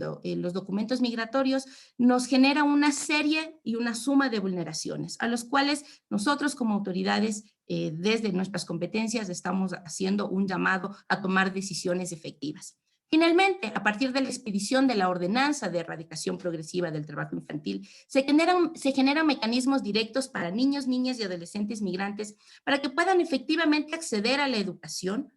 documentos migratorios nos genera una serie y una suma de vulneraciones a los cuales nosotros como autoridades desde nuestras competencias estamos haciendo un llamado a tomar decisiones efectivas. Finalmente, a partir de la expedición de la ordenanza de erradicación progresiva del trabajo infantil, se generan mecanismos directos para niños, niñas y adolescentes migrantes para que puedan efectivamente acceder a la educación.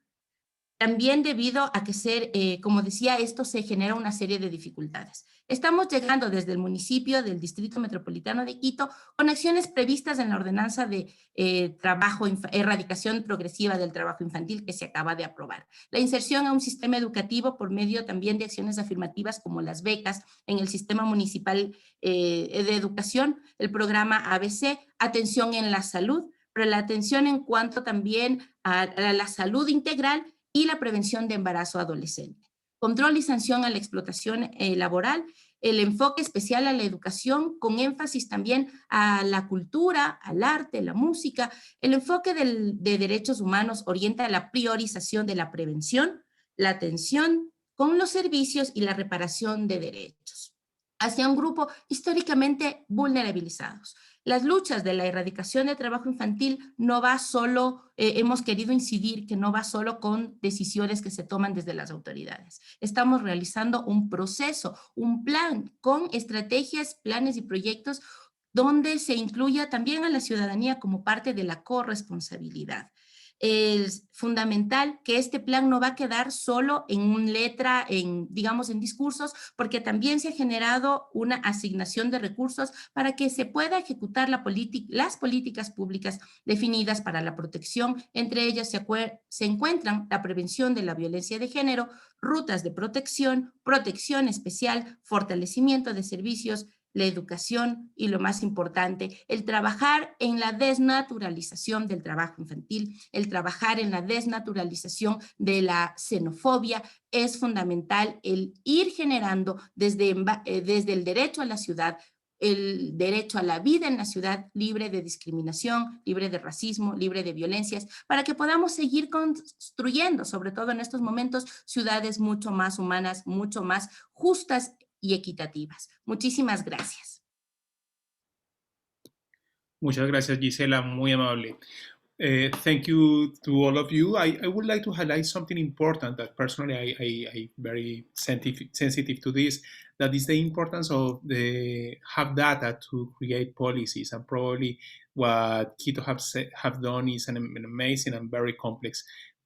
También debido a que como decía, esto se genera una serie de dificultades. Estamos llegando desde el municipio del Distrito Metropolitano de Quito con acciones previstas en la ordenanza de erradicación progresiva del trabajo infantil que se acaba de aprobar. La inserción a un sistema educativo por medio también de acciones afirmativas como las becas en el sistema municipal de educación, el programa ABC, atención en la salud, pero la atención en cuanto también a la salud integral y la prevención de embarazo adolescente. Control y sanción a la explotación laboral, el enfoque especial a la educación con énfasis también a la cultura, al arte, la música. El enfoque de derechos humanos orienta a la priorización de la prevención, la atención con los servicios y la reparación de derechos hacia un grupo históricamente vulnerabilizados. Las luchas de la erradicación del trabajo infantil no va solo, hemos querido incidir que no va solo con decisiones que se toman desde las autoridades. Estamos realizando un proceso, un plan con estrategias, planes y proyectos donde se incluya también a la ciudadanía como parte de la corresponsabilidad. Es fundamental que este plan no va a quedar solo en letra, digamos, en discursos, porque también se ha generado una asignación de recursos para que se pueda ejecutar las políticas públicas definidas para la protección. Entre ellas se encuentran la prevención de la violencia de género, rutas de protección, protección especial, fortalecimiento de servicios, la educación y lo más importante, el trabajar en la desnaturalización del trabajo infantil, el trabajar en la desnaturalización de la xenofobia. Es fundamental el ir generando desde el derecho a la ciudad, el derecho a la vida en la ciudad libre de discriminación, libre de racismo, libre de violencias, para que podamos seguir construyendo, sobre todo en estos momentos, ciudades mucho más humanas, mucho más justas y equitativas. Muchísimas gracias.
Muchas gracias, Gisela, muy amable. Thank you to all of you. I would like to highlight something important that personally I very sensitive to this, that is the importance of have data to create policies, and probably what Quito have done is an amazing and very complex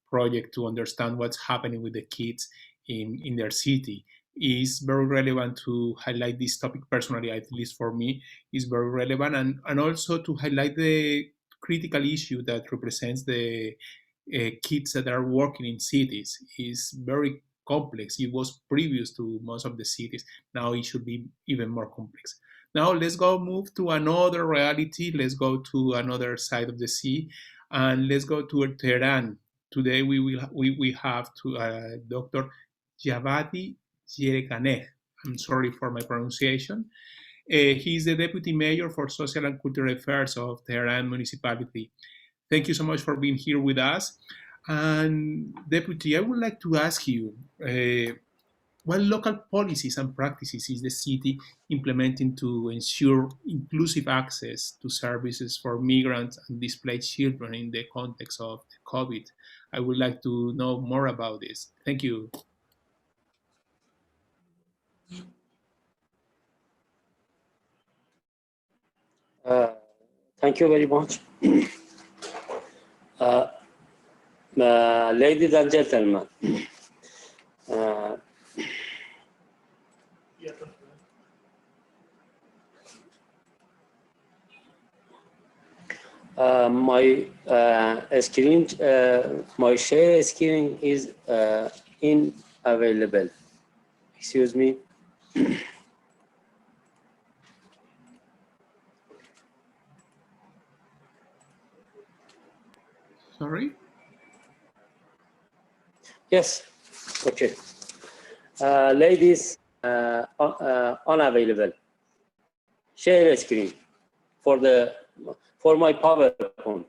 project to understand what's happening with the kids in their city. Is very relevant to highlight this topic personally, at least for me, is very relevant, and also to highlight the critical issue that represents the kids that are working in cities. Is very complex. It was previous to most of the cities. Now it should be even more complex. Now let's move to another reality. Let's go to another side of the sea, and let's go to Tehran. Today we have to Dr. Javadi Yerekaneh. I'm sorry for my pronunciation. He is the Deputy Mayor for Social and Cultural Affairs of Tehran Municipality. Thank you so much for being here with us. And Deputy, I would like to ask you, what local policies and practices is the city implementing to ensure inclusive access to services for migrants and displaced children in the context of COVID? I would like to know more about this. Thank you.
Thank you very much. Ladies and gentlemen, My screen, my share screen is unavailable. Excuse me.
Sorry.
Yes. Okay. Ladies, unavailable. Share screen for my PowerPoint.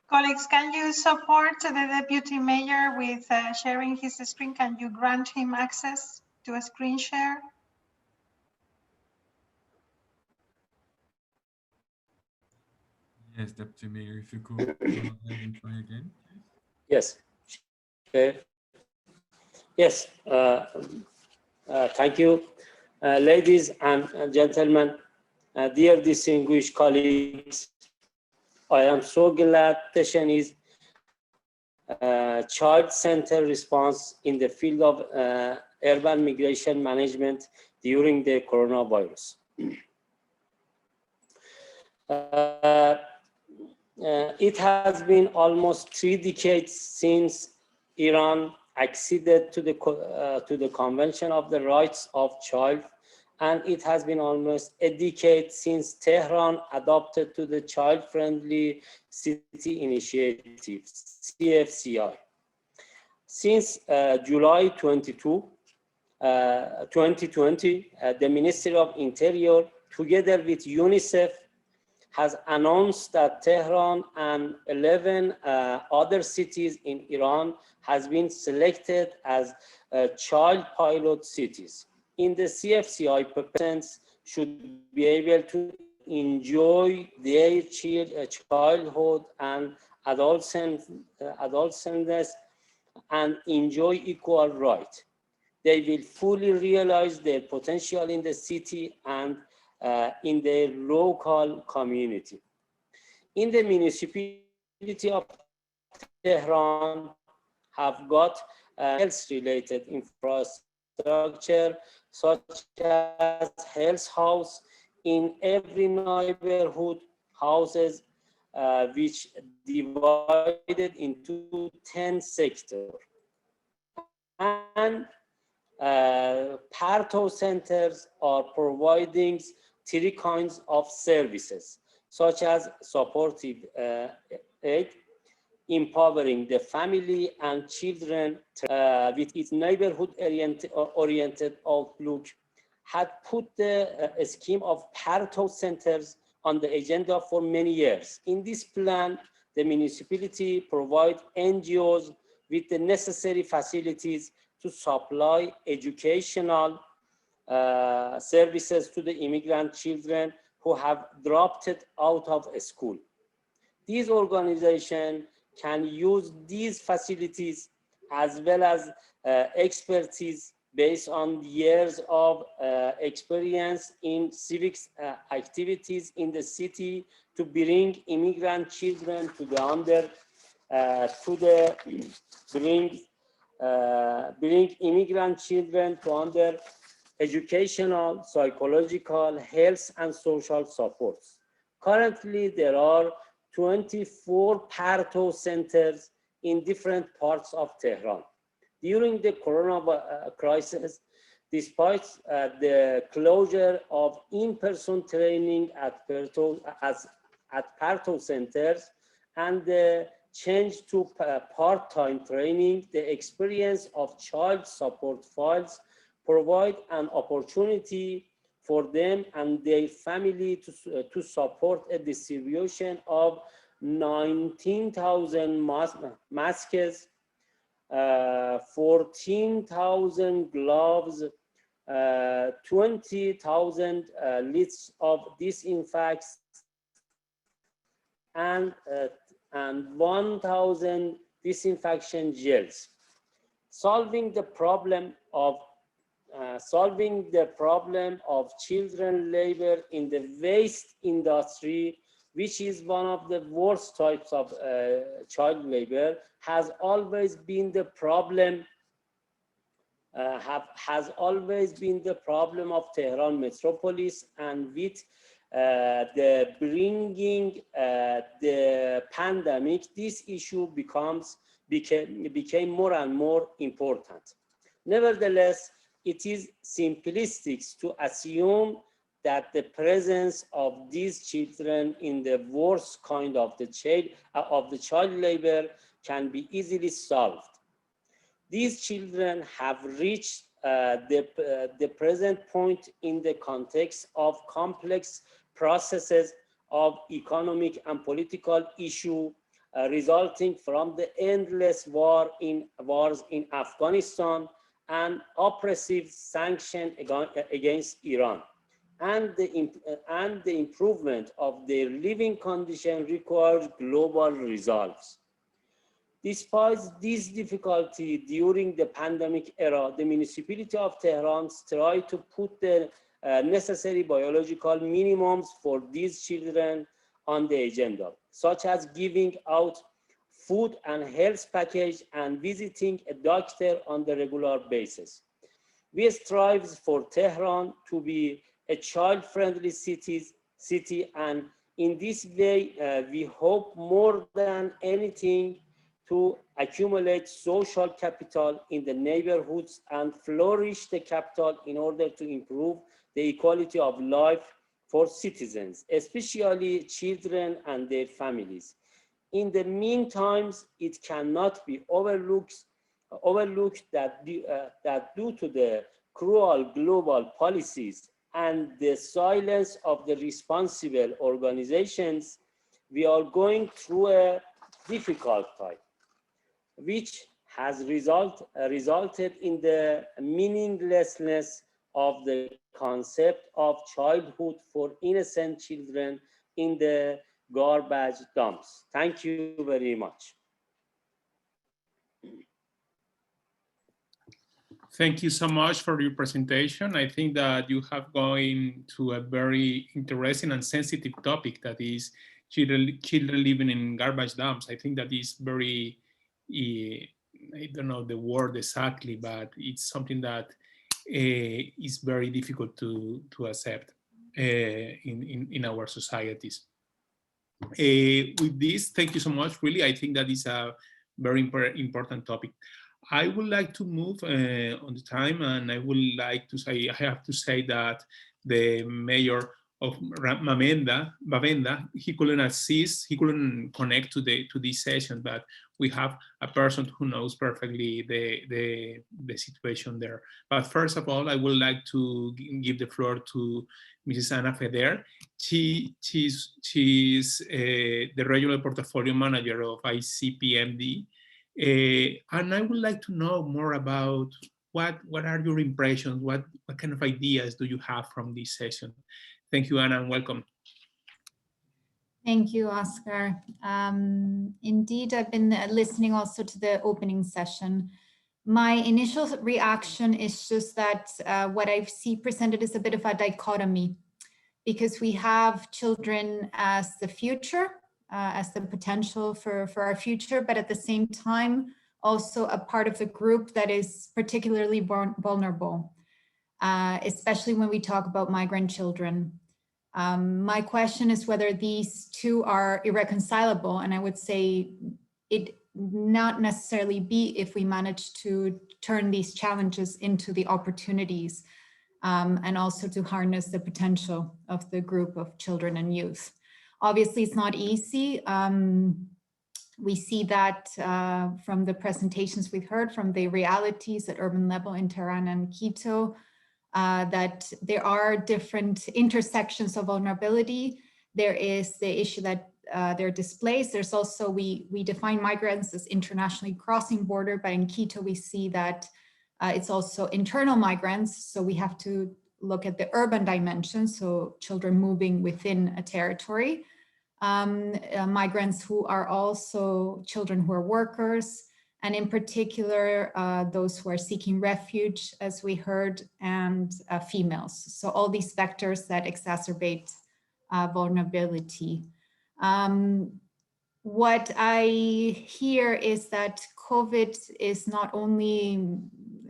Colleagues, can you support the Deputy Mayor with sharing his screen? Can you grant him access to a screen share?
Yes, Deputy Mayor, if you could go ahead and try again, please.
Yes. Okay. Yes. Thank you. Ladies and gentlemen, dear distinguished colleagues, I am so glad the session is child-centered response in the field of urban migration management during the coronavirus. It has been almost 3 decades since Iran acceded to the Convention of the Rights of Child, and it has been almost a decade since Tehran adopted to the Child-Friendly City Initiative, CFCI. Since July 22, 2020, the Ministry of Interior, together with UNICEF, has announced that Tehran and 11 other cities in Iran has been selected as child pilot cities. In the CFCI, participants should be able to enjoy their childhood and adolescence and enjoy equal rights. They will fully realize their potential in the city and in their local community. In the municipality of Tehran have got health-related infrastructure such as health house in every neighborhood, houses which divided into 10 sectors. And Parto centers are providing 3 kinds of services, such as supportive aid, empowering the family and children with its neighborhood-oriented outlook, had put the scheme of Parto centers on the agenda for many years. In this plan, the municipality provides NGOs with the necessary facilities to supply educational services to the immigrant children who have dropped out of school. These organizations can use these facilities as well as expertise based on years of experience in civics activities in the city to bring immigrant children to the bring immigrant children to under educational, psychological, health, and social supports. Currently, there are 24 Parto centers in different parts of Tehran. During the corona crisis, despite the closure of in-person training at Parto centers and the change to part-time training, the experience of child support files provide an opportunity for them and their family to support a distribution of 19,000 masks, 14,000 gloves, 20,000 litres of disinfectants, and 1,000 disinfection gels. Solving the problem of children labor in the waste industry, which is one of the worst types of child labor, has always been the problem. Has always been the problem of Tehran metropolis, and with the bringing the pandemic, this issue became more and more important. Nevertheless, it is simplistic to assume that the presence of these children in the worst kind of the child labor can be easily solved. These children have reached the present point in the context of complex processes of economic and political issue resulting from the endless wars in Afghanistan and oppressive sanctions against Iran. And the improvement of their living conditions requires global resolves. Despite this difficulty during the pandemic era, the municipality of Tehran tried to put the necessary biological minimums for these children on the agenda, such as giving out food and health package and visiting a doctor on the regular basis. We strive for Tehran to be a child-friendly city, and in this way, we hope more than anything to accumulate social capital in the neighborhoods and flourish the capital in order to improve the equality of life for citizens, especially children and their families. In the meantime, it cannot be overlooked that due to the cruel global policies and the silence of the responsible organizations, we are going through a difficult time, which has resulted in the meaninglessness of the concept of childhood for innocent children in the garbage dumps. Thank you very much.
Thank you so much for your presentation. I think that you have gone to a very interesting and sensitive topic, that is children living in garbage dumps. I think that is very, I don't know the word exactly, but it's something that is very difficult to accept in our societies. With this, thank you so much. Really, I think that is a very important topic. I would like to move on the time, and I would like to say, I have to say that the mayor of Bavenda, he couldn't assist, he couldn't connect to this session, but we have a person who knows perfectly the situation there. But first of all, I would like to give the floor to Mrs. Ana Feder. She's the regional portfolio manager of ICPMD. And I would like to know more about what are your impressions, what kind of ideas do you have from this session? Thank you, Anna, and welcome.
Thank you, Oscar. Indeed, I've been listening also to the opening session. My initial reaction is just that what I see presented is a bit of a dichotomy, because we have children as the future, as the potential for our future, but at the same time, also a part of the group that is particularly vulnerable, especially when we talk about migrant children. My question is whether these two are irreconcilable, and I would say it not necessarily be if we manage to turn these challenges into the opportunities, and also to harness the potential of the group of children and youth. Obviously, it's not easy. We see that from the presentations we've heard, from the realities at urban level in Tehran and Quito, that there are different intersections of vulnerability. There is the issue that they're displaced. There's also, we define migrants as internationally crossing border, but in Quito we see that it's also internal migrants. So we have to look at the urban dimension, so children moving within a territory. Migrants who are also children who are workers, and in particular, those who are seeking refuge, as we heard, and females. So all these factors that exacerbate vulnerability. What I hear is that COVID is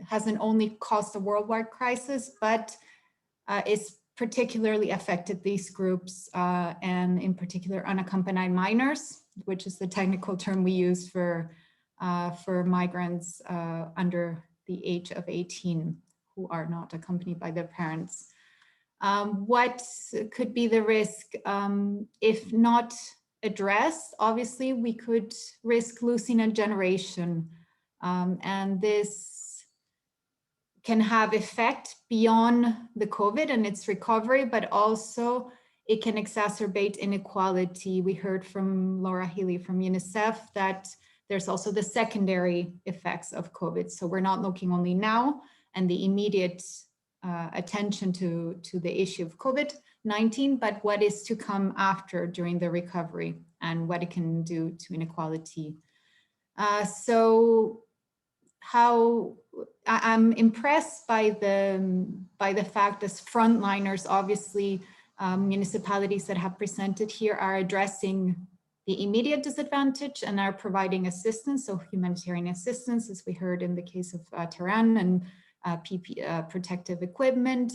hasn't only caused a worldwide crisis, but is particularly affected these groups, and in particular unaccompanied minors, which is the technical term we use for migrants under the age of 18 who are not accompanied by their parents. What could be the risk? If not addressed, obviously we could risk losing a generation, and this can have effect beyond the COVID and its recovery, but also it can exacerbate inequality. We heard from Laura Healy from UNICEF that there's also the secondary effects of COVID. So we're not looking only now and the immediate attention to the issue of COVID-19, but what is to come after during the recovery and what it can do to inequality. So how I'm impressed by the fact as frontliners, obviously municipalities that have presented here are addressing the immediate disadvantage and are providing assistance, so humanitarian assistance, as we heard in the case of Tehran, and protective equipment,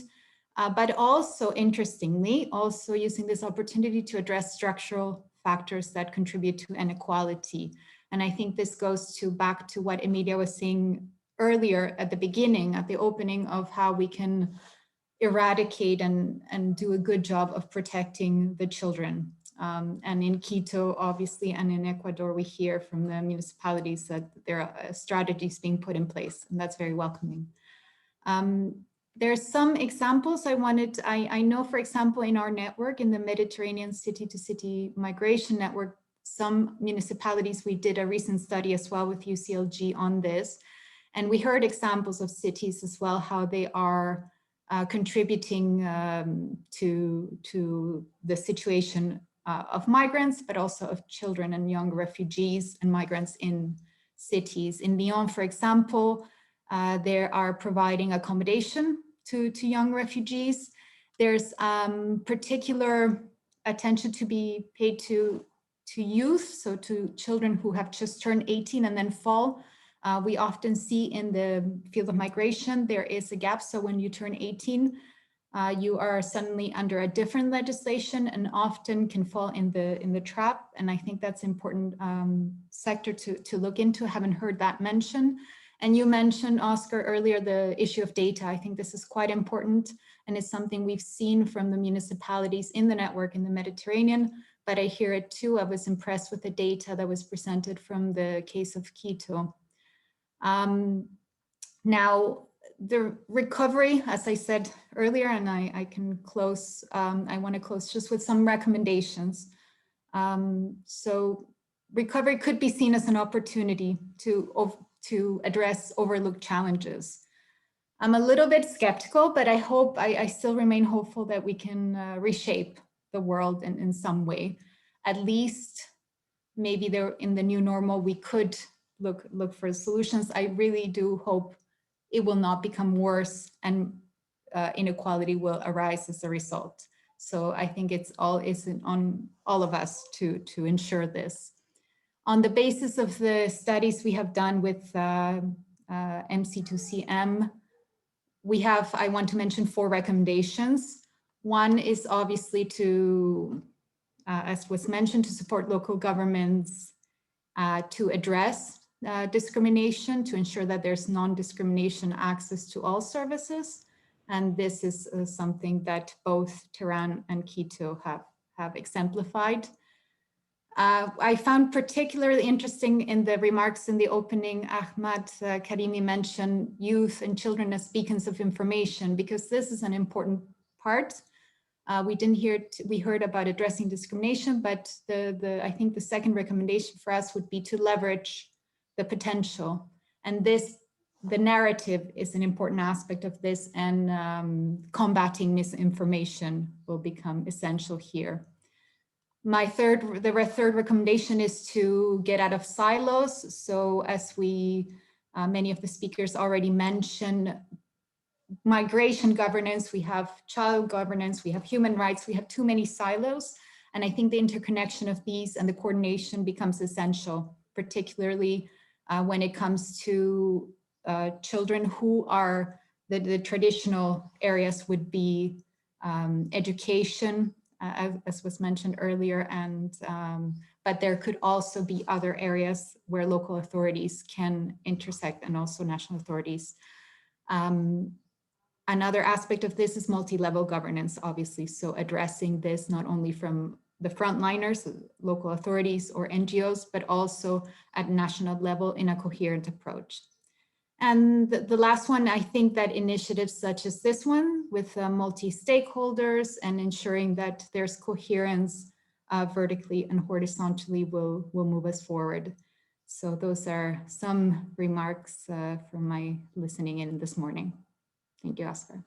but also, interestingly, also using this opportunity to address structural factors that contribute to inequality. And I think this goes back to what Emilia was saying earlier at the beginning, at the opening, of how we can eradicate and do a good job of protecting the children. And in Quito, obviously, and in Ecuador, we hear from the municipalities that there are strategies being put in place, and that's very welcoming. There are some examples I know, for example, in our network, in the Mediterranean city-to-city migration network, some municipalities, we did a recent study as well with UCLG on this, and we heard examples of cities as well, how they are contributing to the situation of migrants, but also of children and young refugees and migrants in cities. In Lyon, for example, they are providing accommodation to young refugees. There's particular attention to be paid to youth, so to children who have just turned 18 and then fall. We often see in the field of migration, there is a gap. So when you turn 18, you are suddenly under a different legislation and often can fall in the trap. And I think that's important sector to look into. I haven't heard that mentioned. And you mentioned, Oscar, earlier, the issue of data. I think this is quite important, and it's something we've seen from the municipalities in the network in the Mediterranean, but I hear it too. I was impressed with the data that was presented from the case of Quito. Now, the recovery, as I said earlier, and I can close, I want to close just with some recommendations. So recovery could be seen as an opportunity to address overlooked challenges. I'm a little bit skeptical, but I still remain hopeful that we can reshape the world in some way. At least maybe there in the new normal, we could look for solutions. I really do hope it will not become worse and inequality will arise as a result. So I think it's on all of us to ensure this. On the basis of the studies we have done with MC2CM, I want to mention 4 recommendations. One is obviously to, as was mentioned, to support local governments to address discrimination, to ensure that there's non-discrimination access to all services. And this is something that both Tehran and Quito have exemplified. I found particularly interesting in the remarks in the opening, Ahmad Karimi mentioned youth and children as beacons of information, because this is an important part. We heard about addressing discrimination, but I think the second recommendation for us would be to leverage the potential. And the narrative is an important aspect of this, and combating misinformation will become essential here. The third recommendation is to get out of silos. So as many of the speakers already mentioned, migration governance, we have child governance, we have human rights, we have too many silos. And I think the interconnection of these and the coordination becomes essential, particularly when it comes to children who are the traditional areas would be education, as was mentioned earlier, but there could also be other areas where local authorities can intersect and also national authorities. Another aspect of this is multi-level governance, obviously. So addressing this not only from the frontliners, local authorities or NGOs, but also at national level in a coherent approach. And the last one, I think that initiatives such as this one with multi-stakeholders and ensuring that there's coherence vertically and horizontally will move us forward. So those are some remarks from my listening in this morning. Thank you, Oscar.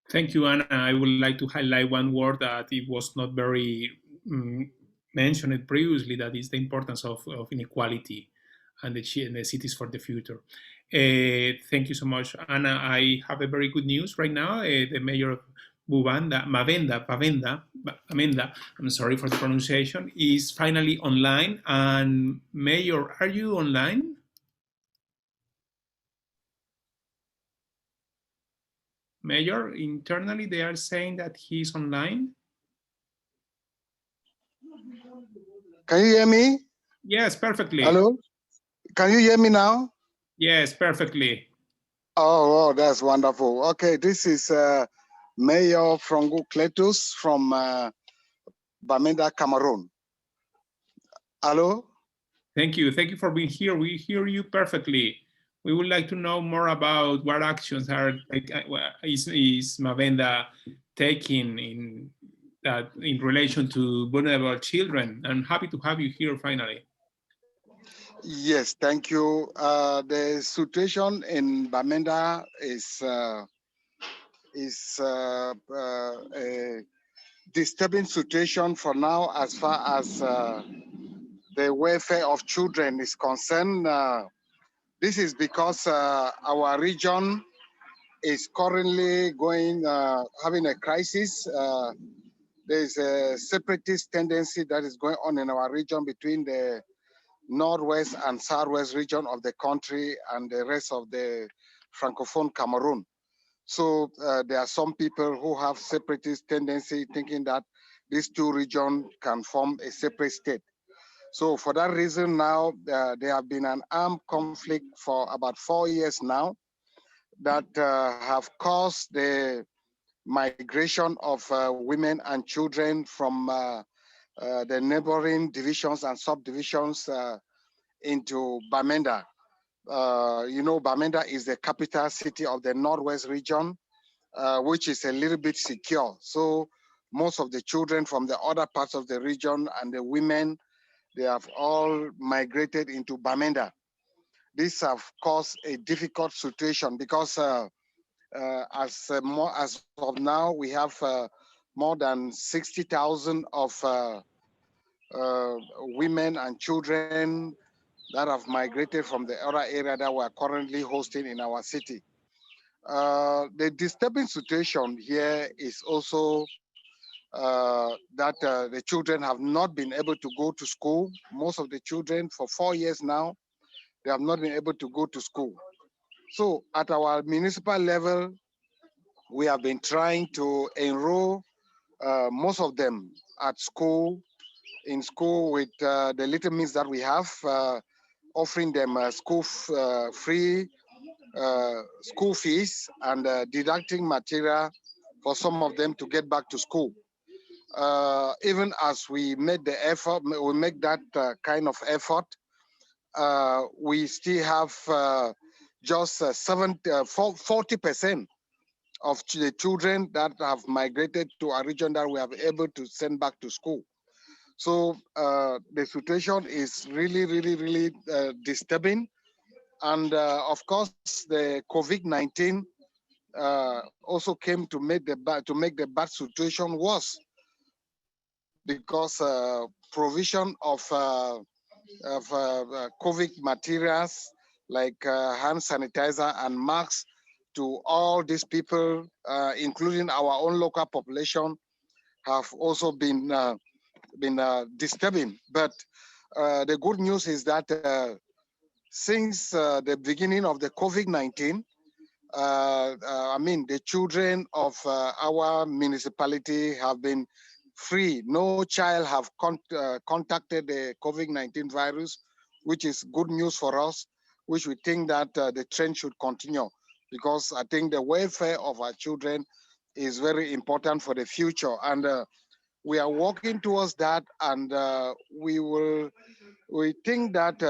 Thank you, Anna. I would like to highlight one word that it was not very mentioned previously, that is the importance of inequality and the cities for the future. Thank you so much, Anna. I have a very good news right now. The mayor of Mavenda, I'm sorry for the pronunciation, is finally online. And Mayor, are you online? Mayor, internally they are saying that he's online.
Can you hear me?
Yes, perfectly.
Hello? Can you hear me now?
Yes, perfectly.
Oh, that's wonderful. Okay, this is Mayor Frango Cletus from Bamenda, Cameroon. Hello?
Thank you. Thank you for being here. We hear you perfectly. We would like to know more about what actions is Mavenda taking in relation to vulnerable children. I'm happy to have you here finally.
Yes, thank you. The situation in Bamenda is a disturbing situation for now as far as the welfare of children is concerned. This is because our region is currently having a crisis. There's a separatist tendency that is going on in our region between the northwest and southwest region of the country and the rest of the Francophone Cameroon. So there are some people who have separatist tendency thinking that these two regions can form a separate state. So for that reason now, there have been an armed conflict for about 4 years now that have caused the migration of women and children from the neighboring divisions and subdivisions into Bamenda. You know, Bamenda is the capital city of the Northwest region, which is a little bit secure. So most of the children from the other parts of the region and the women, they have all migrated into Bamenda. This have caused a difficult situation because as of now, we have more than 60,000 of women and children that have migrated from the other area that we're currently hosting in our city. The disturbing situation here is also that the children have not been able to go to school. Most of the children for 4 years now, they have not been able to go to school. So at our municipal level, we have been trying to enroll most of them at school, in school with the little means that we have, offering them free school fees and deducting material for some of them to get back to school. Even as we made the effort, we make that kind of effort, we still have just 40% of the children that have migrated to a region that we have able to send back to school. So the situation is really disturbing. And of course, the COVID-19 also came to make the bad situation worse, because provision of COVID materials like hand sanitizer and masks to all these people, including our own local population, have also been disturbing. But the good news is that since the beginning of the COVID-19, the children of our municipality have been free. No child have contacted the COVID-19 virus, which is good news for us, which we think that the trend should continue, because I think the welfare of our children is very important for the future. And we are working towards that, and we think that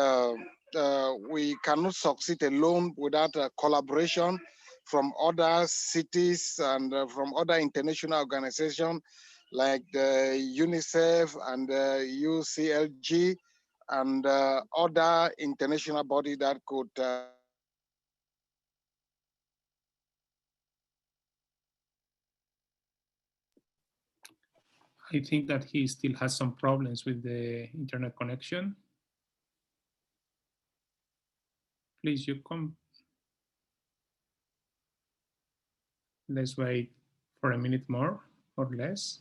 we cannot succeed alone without collaboration from other cities and from other international organizations like the UNICEF and the UCLG and other international bodies that could
I think that he still has some problems with the internet connection. Please, you come. Let's wait for a minute more or less.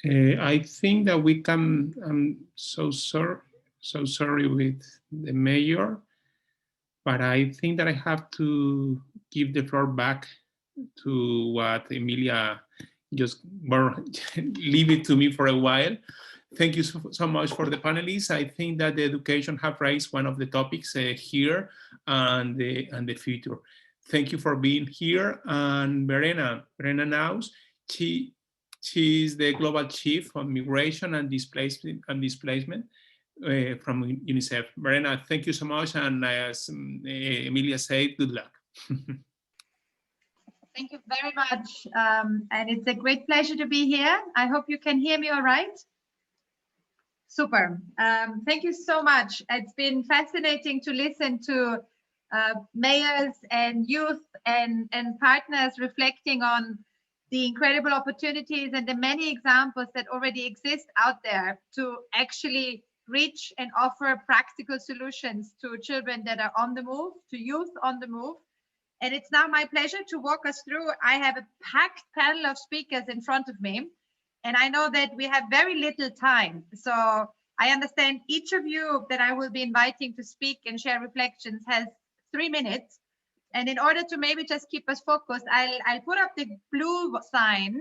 I think that we can. I'm so sorry with the mayor, but I think that I have to give the floor back to what Emilia just leave it to me for a while. Thank you so much for the panelists. I think that the education have raised one of the topics here and the future. Thank you for being here. And Verena Naus, she is the Global Chief of Migration and Displacement from UNICEF. Verena, thank you so much. And as Emilia said, good luck.
Thank you very much. And it's a great pleasure to be here. I hope you can hear me all right. Super. Thank you so much. It's been fascinating to listen to mayors and youth and partners reflecting on the incredible opportunities and the many examples that already exist out there to actually reach and offer practical solutions to children that are on the move, to youth on the move. And it's now my pleasure to walk us through. I have a packed panel of speakers in front of me, and I know that we have very little time. So I understand each of you that I will be inviting to speak and share reflections has 3 minutes. And in order to maybe just keep us focused, I'll put up the blue sign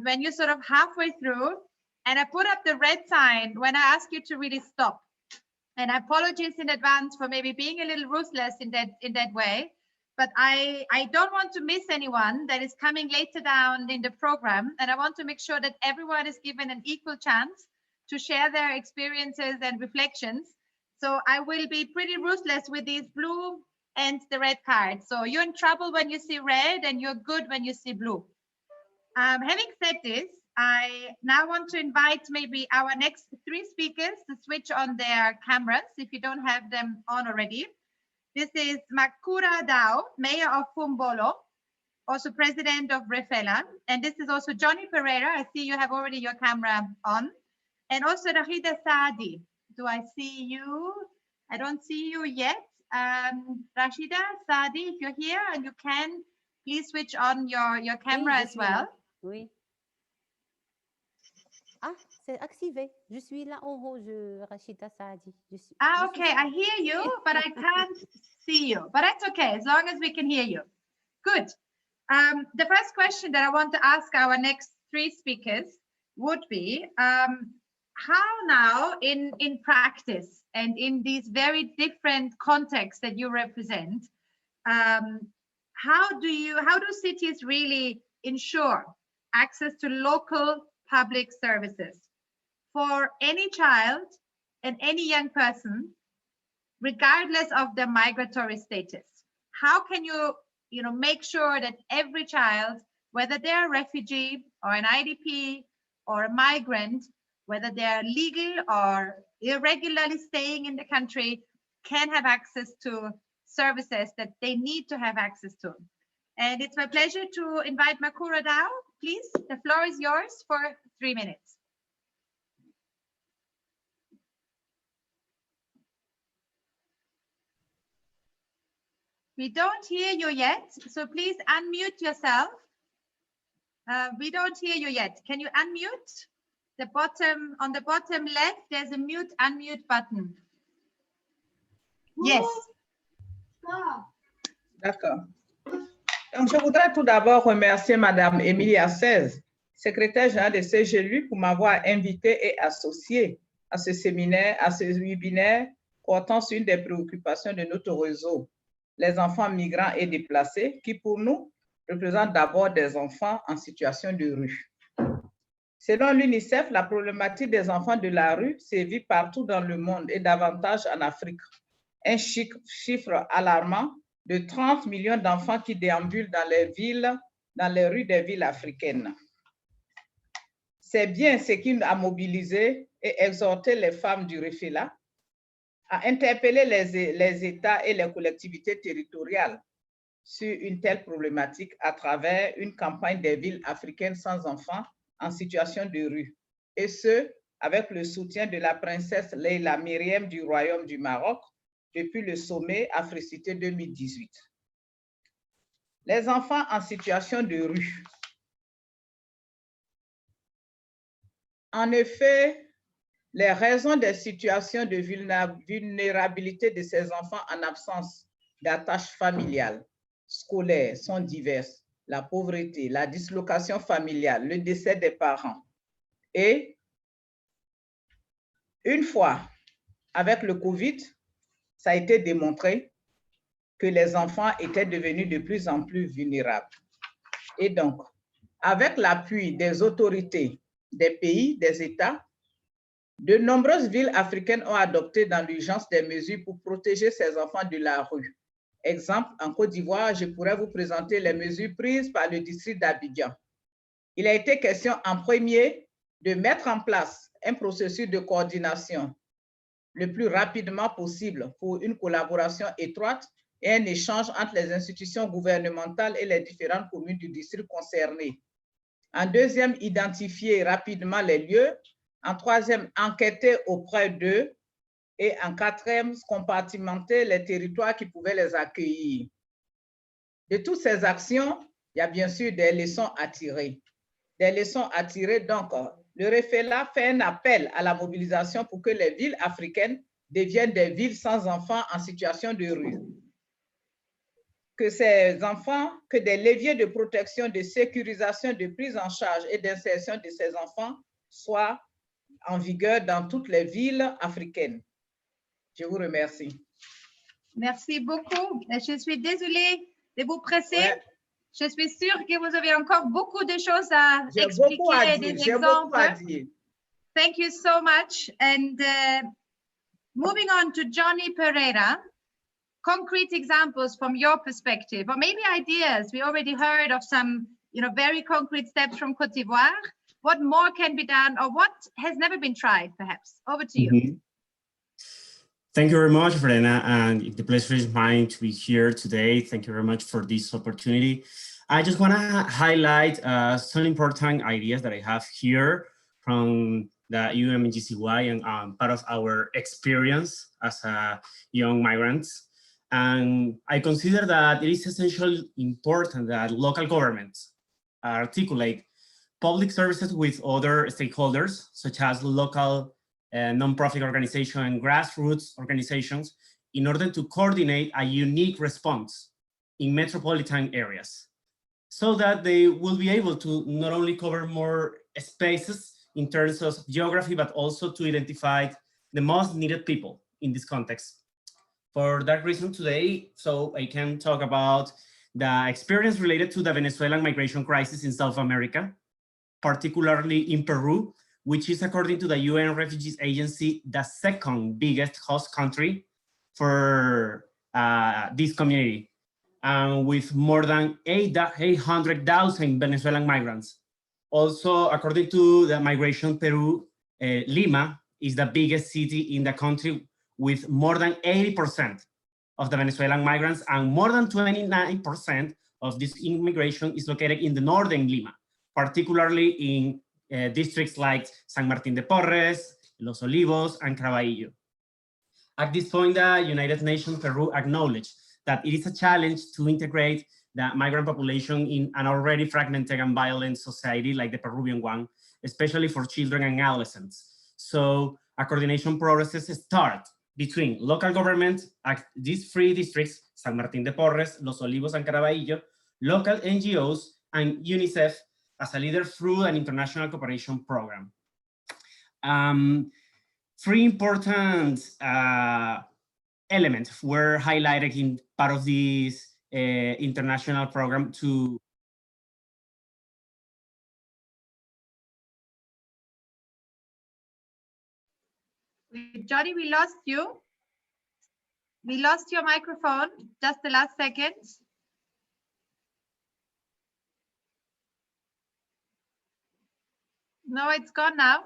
when you're sort of halfway through, and I put up the red sign when I ask you to really stop. And apologies in advance for maybe being a little ruthless in that way. But I don't want to miss anyone that is coming later down in the program. And I want to make sure that everyone is given an equal chance to share their experiences and reflections. So I will be pretty ruthless with these blue and the red cards. So you're in trouble when you see red and you're good when you see blue. Having said this, I now want to invite maybe our next 3 speakers to switch on their cameras if you don't have them on already. This is Makura Dao, Mayor of Fumbolo, also President of Refela. And this is also Johnny Pereira. I see you have already your camera on. And also Rashida Saadi. Do I see you? I don't see you yet. Rashida Saadi, if you're here and you can, please switch on your camera as well.
Oui. Ah, c'est activé. Je suis là en haut, Rachida Saadi.
Okay, I hear you, but I can't see you. But that's okay, as long as we can hear you. Good. The first question that I want to ask our next 3 speakers would be, how now in practice and in these very different contexts that you represent, how do cities really ensure access to local public services for any child and any young person, regardless of their migratory status? How can you make sure that every child, whether they're a refugee or an IDP or a migrant, whether they're legal or irregularly staying in the country, can have access to services that they need to have access to? And it's my pleasure to invite Makura Dao. Please, the floor is yours for 3 minutes. We don't hear you yet, so please unmute yourself. We don't hear you yet. Can you unmute? on the bottom left, there's a mute, unmute button. Yes.
D'accord. Donc, je voudrais tout d'abord remercier Madame Emilia Seize, secrétaire générale de CGLU, pour m'avoir invité et associé à ce séminaire, à ce webinaire portant sur une des préoccupations de notre réseau, les enfants migrants et déplacés, qui pour nous représentent d'abord des enfants en situation de rue. Selon l'UNICEF, la problématique des enfants de la rue sévit partout dans le monde et davantage en Afrique. Un chiffre alarmant de 30 millions d'enfants qui déambulent dans les rues des villes africaines. C'est bien ce qui a mobilisé et exhorté les femmes du REFELA à interpeller les États et les collectivités territoriales sur une telle problématique à travers une campagne des villes africaines sans enfants en situation de rue, et ce, avec le soutien de la princesse Leila Myriam du Royaume du Maroc depuis le sommet Africité 2018. Les enfants en situation de rue. En effet, les raisons des situations de vulnérabilité de ces enfants en absence d'attache familiale, scolaire sont diverses. La pauvreté, la dislocation familiale, le décès des parents. Et une fois, avec le Covid, ça a été démontré que les enfants étaient devenus de plus en plus vulnérables. Et donc, avec l'appui des autorités, des pays, des États, de nombreuses villes africaines ont adopté dans l'urgence des mesures pour protéger ces enfants de la rue. Exemple, en Côte d'Ivoire, je pourrais vous présenter les mesures prises par le district d'Abidjan. Il a été question en premier de mettre en place un processus de coordination le plus rapidement possible pour une collaboration étroite et un échange entre les institutions gouvernementales et les différentes communes du district concerné. En deuxième, identifier rapidement les lieux. En troisième, enquêter auprès d'eux. Et en quatrième, compartimenter les territoires qui pouvaient les accueillir. De toutes ces actions, il y a bien sûr des leçons à tirer. Des leçons à tirer, donc, le REFELA fait un appel à la mobilisation pour que les villes africaines deviennent des villes sans enfants en situation de rue. Que ces enfants, que des leviers de protection, de sécurisation, de prise en charge et d'insertion de ces enfants soient en vigueur dans toutes les villes africaines. Je vous remercie.
Merci beaucoup. Je suis désolée de vous presser.
Ouais.
Je suis sûre que vous avez encore beaucoup de choses à expliquer, des exemples. Thank you so much. And moving on to Johnny Pereira, concrete examples from your perspective, or maybe ideas. We already heard of some, very concrete steps from Côte d'Ivoire. What more can be done, or what has never been tried, perhaps? Over to you.
Thank you very much, Verena, and the pleasure is mine to be here today. Thank you very much for this opportunity. I just want to highlight some important ideas that I have here from the UMGCY and part of our experience as young migrants. And I consider that it is essentially important that local governments articulate public services with other stakeholders, such as local non-profit organizations and grassroots organizations, in order to coordinate a unique response in metropolitan areas, so that they will be able to not only cover more spaces in terms of geography, but also to identify the most needed people in this context. For that reason today, so I can talk about the experience related to the Venezuelan migration crisis in South America, particularly in Peru, which is, according to the UN Refugees Agency, the second biggest host country for this community, with more than 800,000 Venezuelan migrants. Also, according to the Migration Peru, Lima is the biggest city in the country with more than 80% of the Venezuelan migrants, and more than 29% of this immigration is located in the northern Lima, particularly in districts like San Martín de Porres, Los Olivos, and Caraballo. At this point, the United Nations Peru acknowledged that it is a challenge to integrate the migrant population in an already fragmented and violent society like the Peruvian one, especially for children and adolescents. So a coordination process starts between local government, these 3 districts, San Martín de Porres, Los Olivos, and Caraballo, local NGOs, and UNICEF as a leader through an international cooperation program. 3 important elements were highlighted in part of this international program to
Johnny, we lost you. We lost your microphone, just the last seconds. No, it's gone now.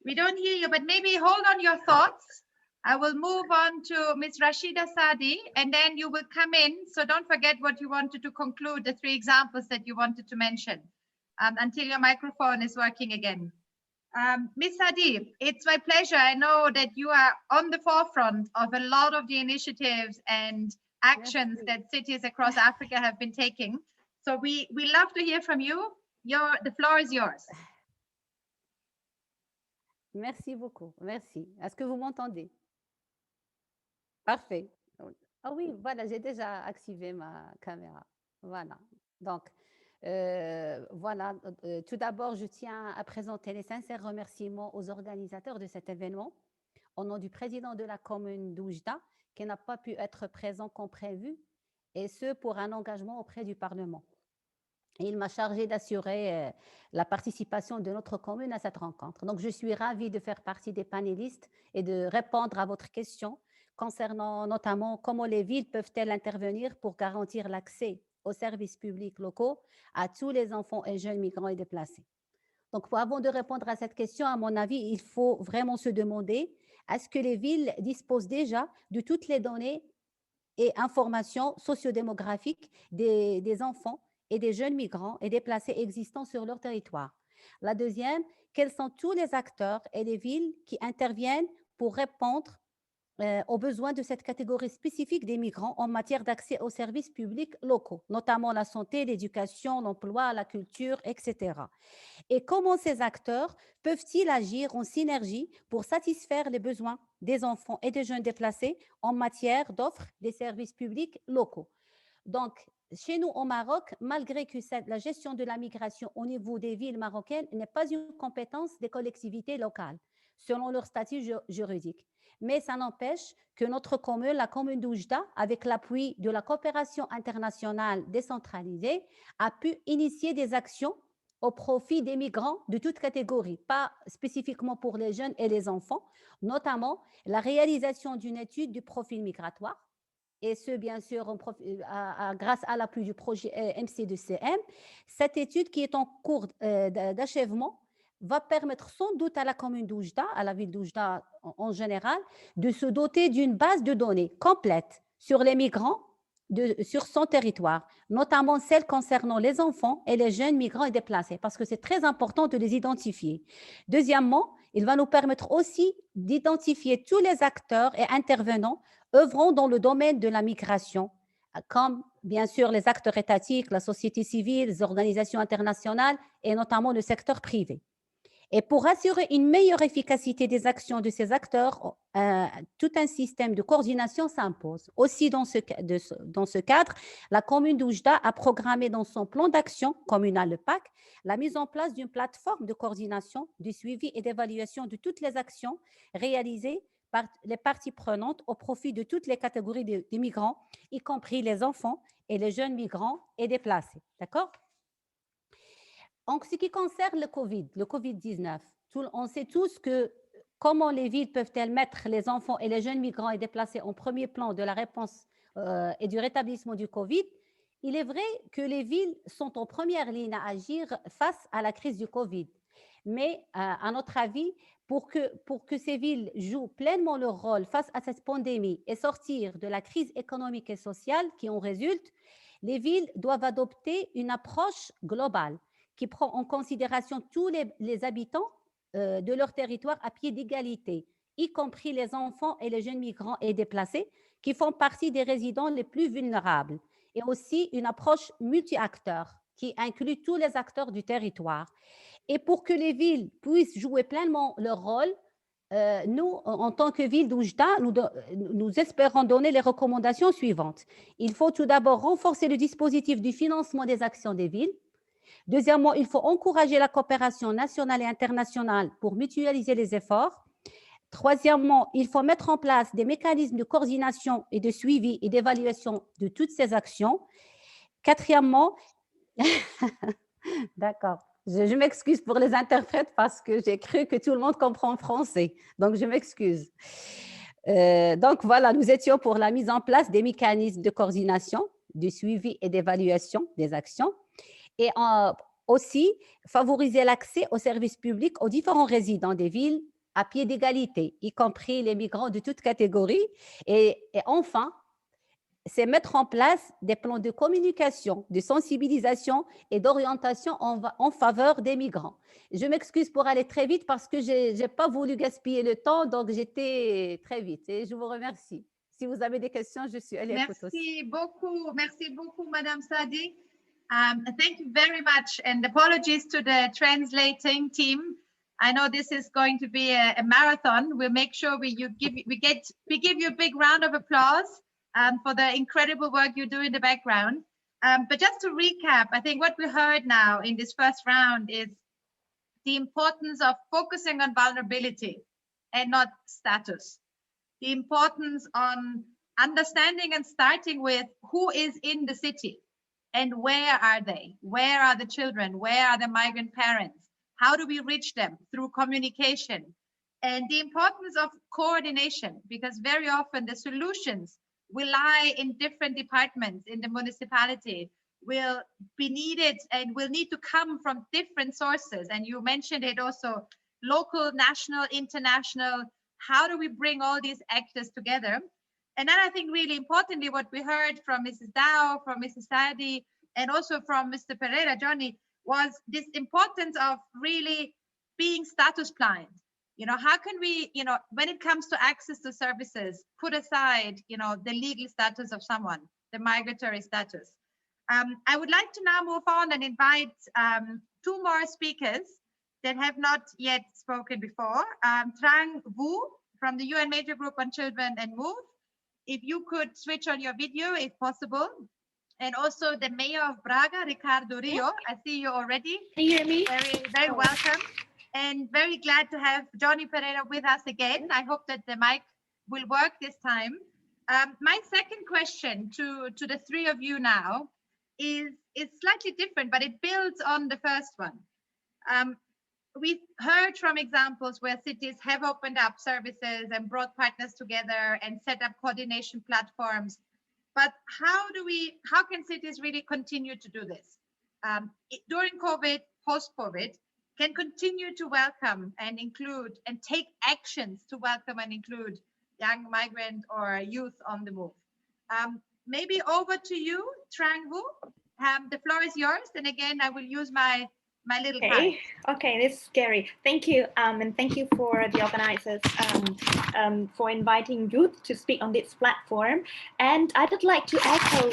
We don't hear you, but maybe hold on your thoughts. I will move on to Ms. Rashida Sadi, and then you will come in. So don't forget what you wanted to conclude, the 3 examples that you wanted to mention until your microphone is working again. Ms. Sadi, it's my pleasure. I know that you are on the forefront of a lot of the initiatives and actions that cities across Africa have been taking. So we love to hear from you. The floor is yours.
Merci beaucoup, merci. Est-ce que vous m'entendez? Parfait. Ah oui, voilà, j'ai déjà activé ma caméra. Voilà. Donc, voilà. Tout d'abord, je tiens à présenter les sincères remerciements aux organisateurs de cet événement, au nom du président de la commune d'Oujda, qui n'a pas pu être présent comme prévu, et ce pour un engagement auprès du Parlement. Et il m'a chargé d'assurer la participation de notre commune à cette rencontre. Donc, je suis ravie de faire partie des panélistes et de répondre à votre question concernant notamment comment les villes peuvent-elles intervenir pour garantir l'accès aux services publics locaux à tous les enfants et jeunes migrants et déplacés. Donc, avant de répondre à cette question, à mon avis, il faut vraiment se demander, est-ce que les villes disposent déjà de toutes les données et informations sociodémographiques des enfants et des jeunes migrants et déplacés existants sur leur territoire? La deuxième, quels sont tous les acteurs et les villes qui interviennent pour répondre aux besoins de cette catégorie spécifique des migrants en matière d'accès aux services publics locaux, notamment la santé, l'éducation, l'emploi, la culture, etc. Et comment ces acteurs peuvent-ils agir en synergie pour satisfaire les besoins des enfants et des jeunes déplacés en matière d'offre des services publics locaux? Donc, chez nous au Maroc, malgré que la gestion de la migration au niveau des villes marocaines n'est pas une compétence des collectivités locales, selon leur statut juridique. Mais ça n'empêche que notre commune, la commune d'Oujda, avec l'appui de la coopération internationale décentralisée, a pu initier des actions au profit des migrants de toutes catégories, pas spécifiquement pour les jeunes et les enfants, notamment la réalisation d'une étude du profil migratoire, et ce, bien sûr, grâce à l'appui du projet MC2CM. Cette étude qui est en cours d'achèvement va permettre sans doute à la commune d'Oujda, à la ville d'Oujda en général, de se doter d'une base de données complète sur les migrants sur son territoire, notamment celle concernant les enfants et les jeunes migrants et déplacés, parce que c'est très important de les identifier. Deuxièmement, il va nous permettre aussi d'identifier tous les acteurs et intervenants œuvrant dans le domaine de la migration, comme bien sûr les acteurs étatiques, la société civile, les organisations internationales et notamment le secteur privé. Et pour assurer une meilleure efficacité des actions de ces acteurs, tout un système de coordination s'impose. Aussi, dans ce cadre, la commune d'Oujda a programmé dans son plan d'action communal, le PAC, la mise en place d'une plateforme de coordination, de suivi et d'évaluation de toutes les actions réalisées par les parties prenantes au profit de toutes les catégories de migrants, y compris les enfants et les jeunes migrants et déplacés. D'accord ? En ce qui concerne le Covid-19, on sait tous que comment les villes peuvent-elles mettre les enfants et les jeunes migrants et déplacés en premier plan de la réponse et du rétablissement du Covid. Il est vrai que les villes sont en première ligne à agir face à la crise du Covid. Mais à notre avis, pour que ces villes jouent pleinement leur rôle face à cette pandémie et sortir de la crise économique et sociale qui en résulte, les villes doivent adopter une approche globale qui prend en considération tous les habitants de leur territoire à pied d'égalité, y compris les enfants et les jeunes migrants et déplacés qui font partie des résidents les plus vulnérables, et aussi une approche multi-acteurs qui inclut tous les acteurs du territoire. Et pour que les villes puissent jouer pleinement leur rôle, nous, en tant que ville d'Oujda, nous espérons donner les recommandations suivantes. Il faut tout d'abord renforcer le dispositif du financement des actions des villes. Deuxièmement, il faut encourager la coopération nationale et internationale pour mutualiser les efforts. Troisièmement, il faut mettre en place des mécanismes de coordination et de suivi et d'évaluation de toutes ces actions. Quatrièmement, d'accord, je m'excuse pour les interprètes parce que j'ai cru que tout le monde comprend français, donc je m'excuse. Donc voilà, nous étions pour la mise en place des mécanismes de coordination, de suivi et d'évaluation des actions, et aussi favoriser l'accès aux services publics aux différents résidents des villes à pied d'égalité, y compris les migrants de toutes catégories. Et enfin, c'est mettre en place des plans de communication, de sensibilisation et d'orientation en faveur des migrants. Je m'excuse pour aller très vite parce que je n'ai pas voulu gaspiller le temps, donc j'étais très vite. Et je vous remercie. Si vous avez des questions, je suis à l'écoute aussi.
Merci beaucoup, Madame Sadi. Thank you very much, and apologies to the translating team. I know this is going to be a marathon. We'll make sure we give you a big round of applause for the incredible work you do in the background. But just to recap, I think what we heard now in this first round is the importance of focusing on vulnerability and not status. The importance on understanding and starting with who is in the city and where are they? Where are the children? Where are the migrant parents? How do we reach them? Through communication. And the importance of coordination, because very often the solutions will lie in different departments in the municipality, will be needed and will need to come from different sources. And you mentioned it also, local, national, international. How do we bring all these actors together? And then I think really importantly, what we heard from Mrs. Dow, from Mrs. Sadi, and also from Mr. Pereira, Johnny, was this importance of really being status blind. You know, how can we, you know, when it comes to access to services, put aside, you know, the legal status of someone, the migratory status. I would like to now move on and invite two more speakers that have not yet spoken before. Trang Vu from the UN Major Group on Children and Move. If you could switch on your video, if possible. And also the Mayor of Braga, Ricardo Rio. I see you already.
Can you hear me?
Very welcome. And very glad to have Johnny Pereira with us again. I hope that the mic will work this time. My second question to the three of you now is slightly different, but it builds on the first one. We've heard from examples where cities have opened up services and brought partners together and set up coordination platforms. But how can cities really continue to do this? During COVID, post-COVID, can continue to welcome and include and take actions to welcome and include young migrant or youth on the move. Maybe over to you, Trang Vu. The floor is yours. And again, I will use my little time.
Okay, this is scary. Thank you, and thank you for the organizers for inviting youth to speak on this platform. And I'd like to echo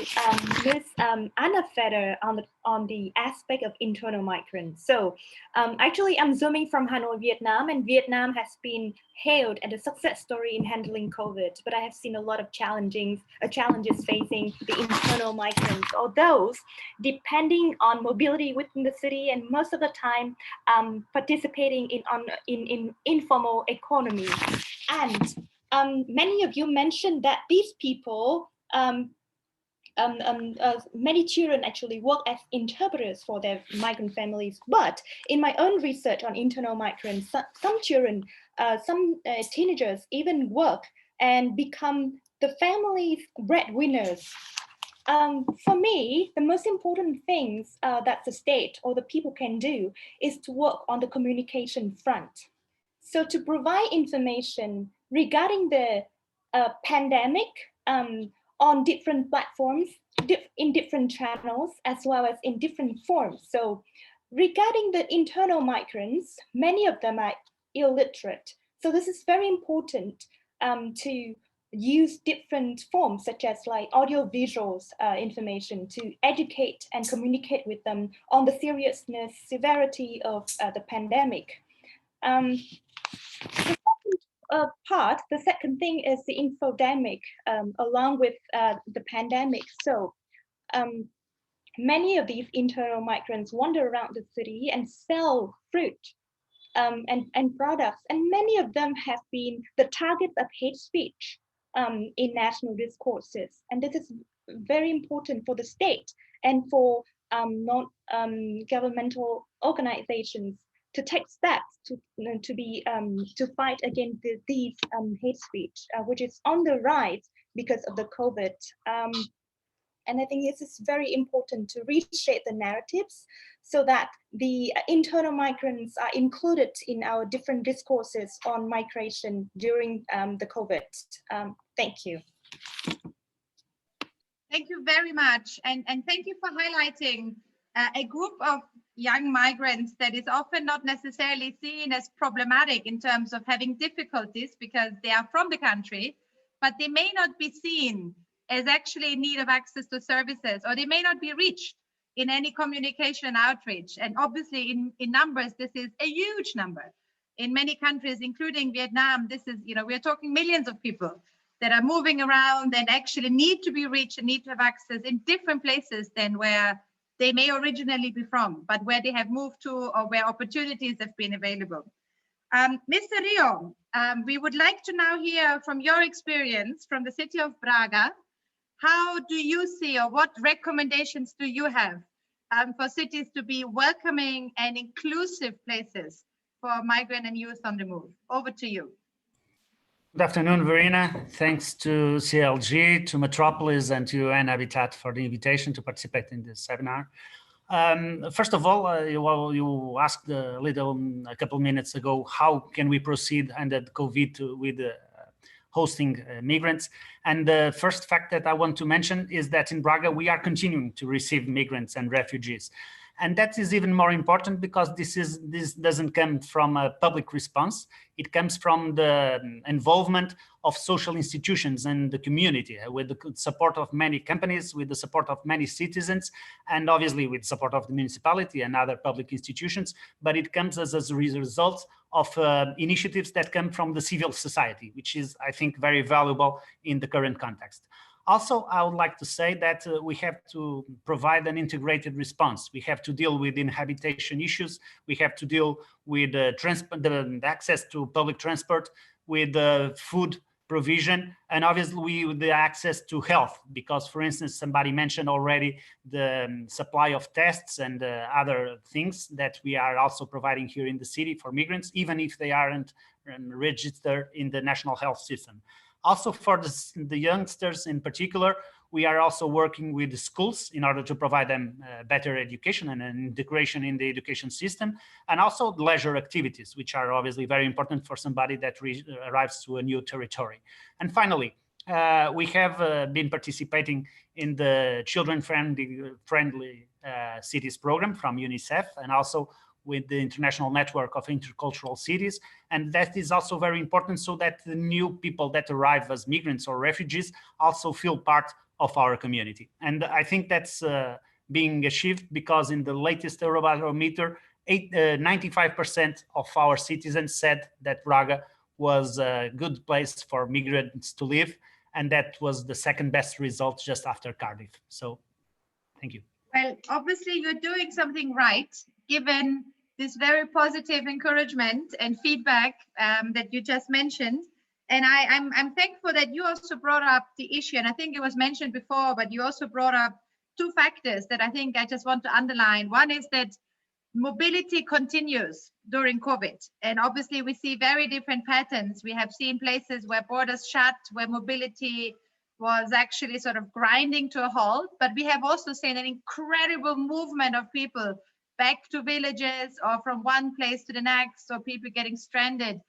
Ms. Anna Feder on the aspect of internal migrants. So actually, I'm zooming from Hanoi, Vietnam, and Vietnam has been hailed as a success story in handling COVID, but I have seen a lot of challenges facing the internal migrants, or those depending on mobility within the city and most of the time participating in informal economy. And many of you mentioned that these people, many children actually work as interpreters for their migrant families. But in my own research on internal migrants, some children, some teenagers even work and become the family's breadwinners. For me, the most important things that the state or the people can do is to work on the communication front. So to provide information regarding the pandemic on different platforms, in different channels, as well as in different forms. So regarding the internal migrants, many of them are illiterate. So this is very important to use different forms such as like audio visuals information to educate and communicate with them on the seriousness, severity of the pandemic. The second thing is the infodemic along with the pandemic. So many of these internal migrants wander around the city and sell fruit and products, and many of them have been the targets of hate speech in national discourses. And this is very important for the state and for non-governmental organizations to take steps to fight against these hate speech, which is on the rise because of the COVID. And I think this is very important to reshape the narratives so that the internal migrants are included in our different discourses on migration during the COVID. Thank you.
Thank you very much. And thank you for highlighting a group of young migrants that is often not necessarily seen as problematic in terms of having difficulties because they are from the country, but they may not be seen as actually in need of access to services, or they may not be reached in any communication and outreach. And obviously in numbers, this is a huge number. In many countries, including Vietnam, this is, we're talking millions of people that are moving around and actually need to be reached and need to have access in different places than where they may originally be from, but where they have moved to or where opportunities have been available. Mr. Rio, we would like to now hear from your experience from the city of Braga. How do you see, or what recommendations do you have for cities to be welcoming and inclusive places for migrant and youth on the move? Over to you.
Good afternoon, Verena. Thanks to CLG, to Metropolis, and to UN Habitat for the invitation to participate in this seminar. First of all, you asked a couple minutes ago, how can we proceed under COVID with hosting migrants? And the first fact that I want to mention is that in Braga, we are continuing to receive migrants and refugees. And that is even more important because this doesn't come from a public response. It comes from the involvement of social institutions and the community, with the support of many companies, with the support of many citizens, and obviously with support of the municipality and other public institutions. But it comes as a result of initiatives that come from the civil society, which is, I think, very valuable in the current context. Also, I would like to say that we have to provide an integrated response. We have to deal with inhabitation issues. We have to deal with the access to public transport, with food provision, and obviously with the access to health. Because, for instance, somebody mentioned already the supply of tests and other things that we are also providing here in the city for migrants, even if they aren't registered in the national health system. Also for the youngsters in particular, we are also working with the schools in order to provide them better education and an integration in the education system, and also leisure activities, which are obviously very important for somebody that arrives to a new territory. And finally, we have been participating in the children-friendly cities program from UNICEF, and also with the International Network of Intercultural Cities. And that is also very important so that the new people that arrive as migrants or refugees also feel part of our community. And I think that's being achieved because in the latest Eurobarometer, 95% of our citizens said that Braga was a good place for migrants to live. And that was the second best result just after Cardiff. So thank you.
Well, obviously you're doing something right, given this very positive encouragement and feedback that you just mentioned. And I'm thankful that you also brought up the issue, and I think it was mentioned before, but you also brought up two factors that I think I just want to underline. One is that mobility continues during COVID, and obviously we see very different patterns. We have seen places where borders shut, where mobility was actually sort of grinding to a halt, but we have also seen an incredible movement of people back to villages or from one place to the next, or people getting stranded.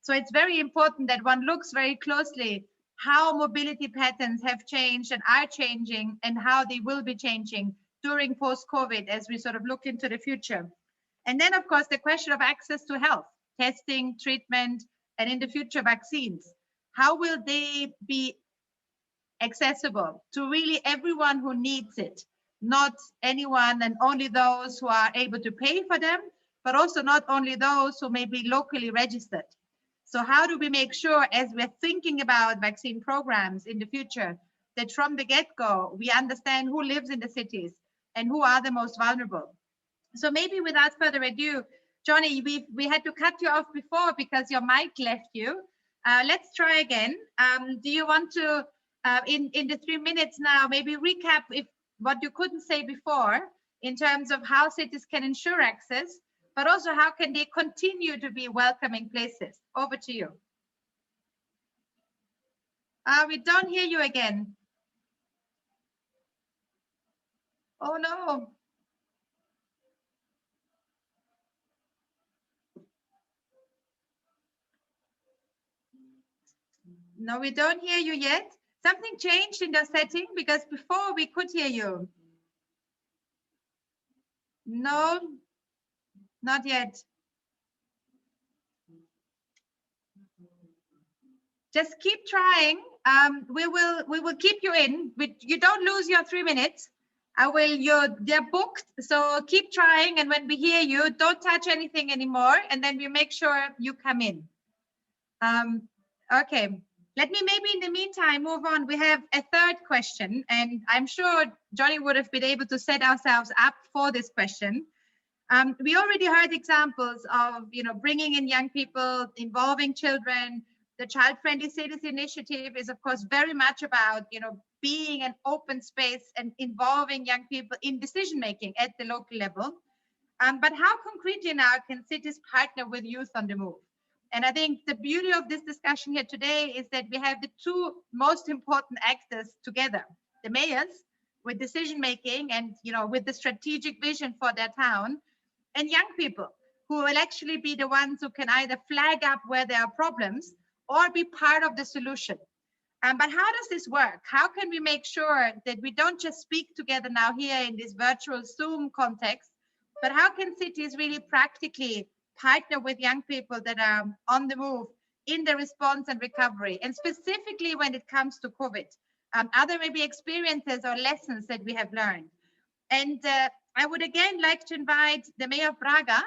So it's very important that one looks very closely how mobility patterns have changed and are changing, and how they will be changing during post-COVID as we sort of look into the future. And then, of course, the question of access to health, testing, treatment, and in the future, vaccines. how will they be accessible to really everyone who needs it, not anyone and only those who are able to pay for them, but also not only those who may be locally registered. So how do we make sure, as we're thinking about vaccine programs in the future, that from the get-go, we understand who lives in the cities and who are the most vulnerable? So maybe without further ado, Johnny, we had to cut you off before because your mic left you. Let's try again. Do you want to, in the 3 minutes now, maybe recap what you couldn't say before in terms of how cities can ensure access, but also how can they continue to be welcoming places? Over to you. We don't hear you again. Oh no. No, we don't hear you yet. Something changed in the setting because before we could hear you. No, not yet. Just keep trying. We will keep you in. You don't lose your 3 minutes. They're booked, so keep trying. And when we hear you, don't touch anything anymore. And then we make sure you come in. Okay. Let me maybe in the meantime move on. We have a third question, and I'm sure Johnny would have been able to set ourselves up for this question. We already heard examples of, bringing in young people, involving children. The Child Friendly Cities Initiative is, of course, very much about, being an open space and involving young people in decision-making at the local level. But how concretely now can cities partner with youth on the move? And I think the beauty of this discussion here today is that we have the two most important actors together, the mayors with decision-making and, with the strategic vision for their town, and young people who will actually be the ones who can either flag up where there are problems or be part of the solution. But how does this work? How can we make sure that we don't just speak together now here in this virtual Zoom context, but how can cities really practically partner with young people that are on the move in the response and recovery, and specifically when it comes to COVID? Other maybe experiences or lessons that we have learned. And I would again like to invite the Mayor of Braga.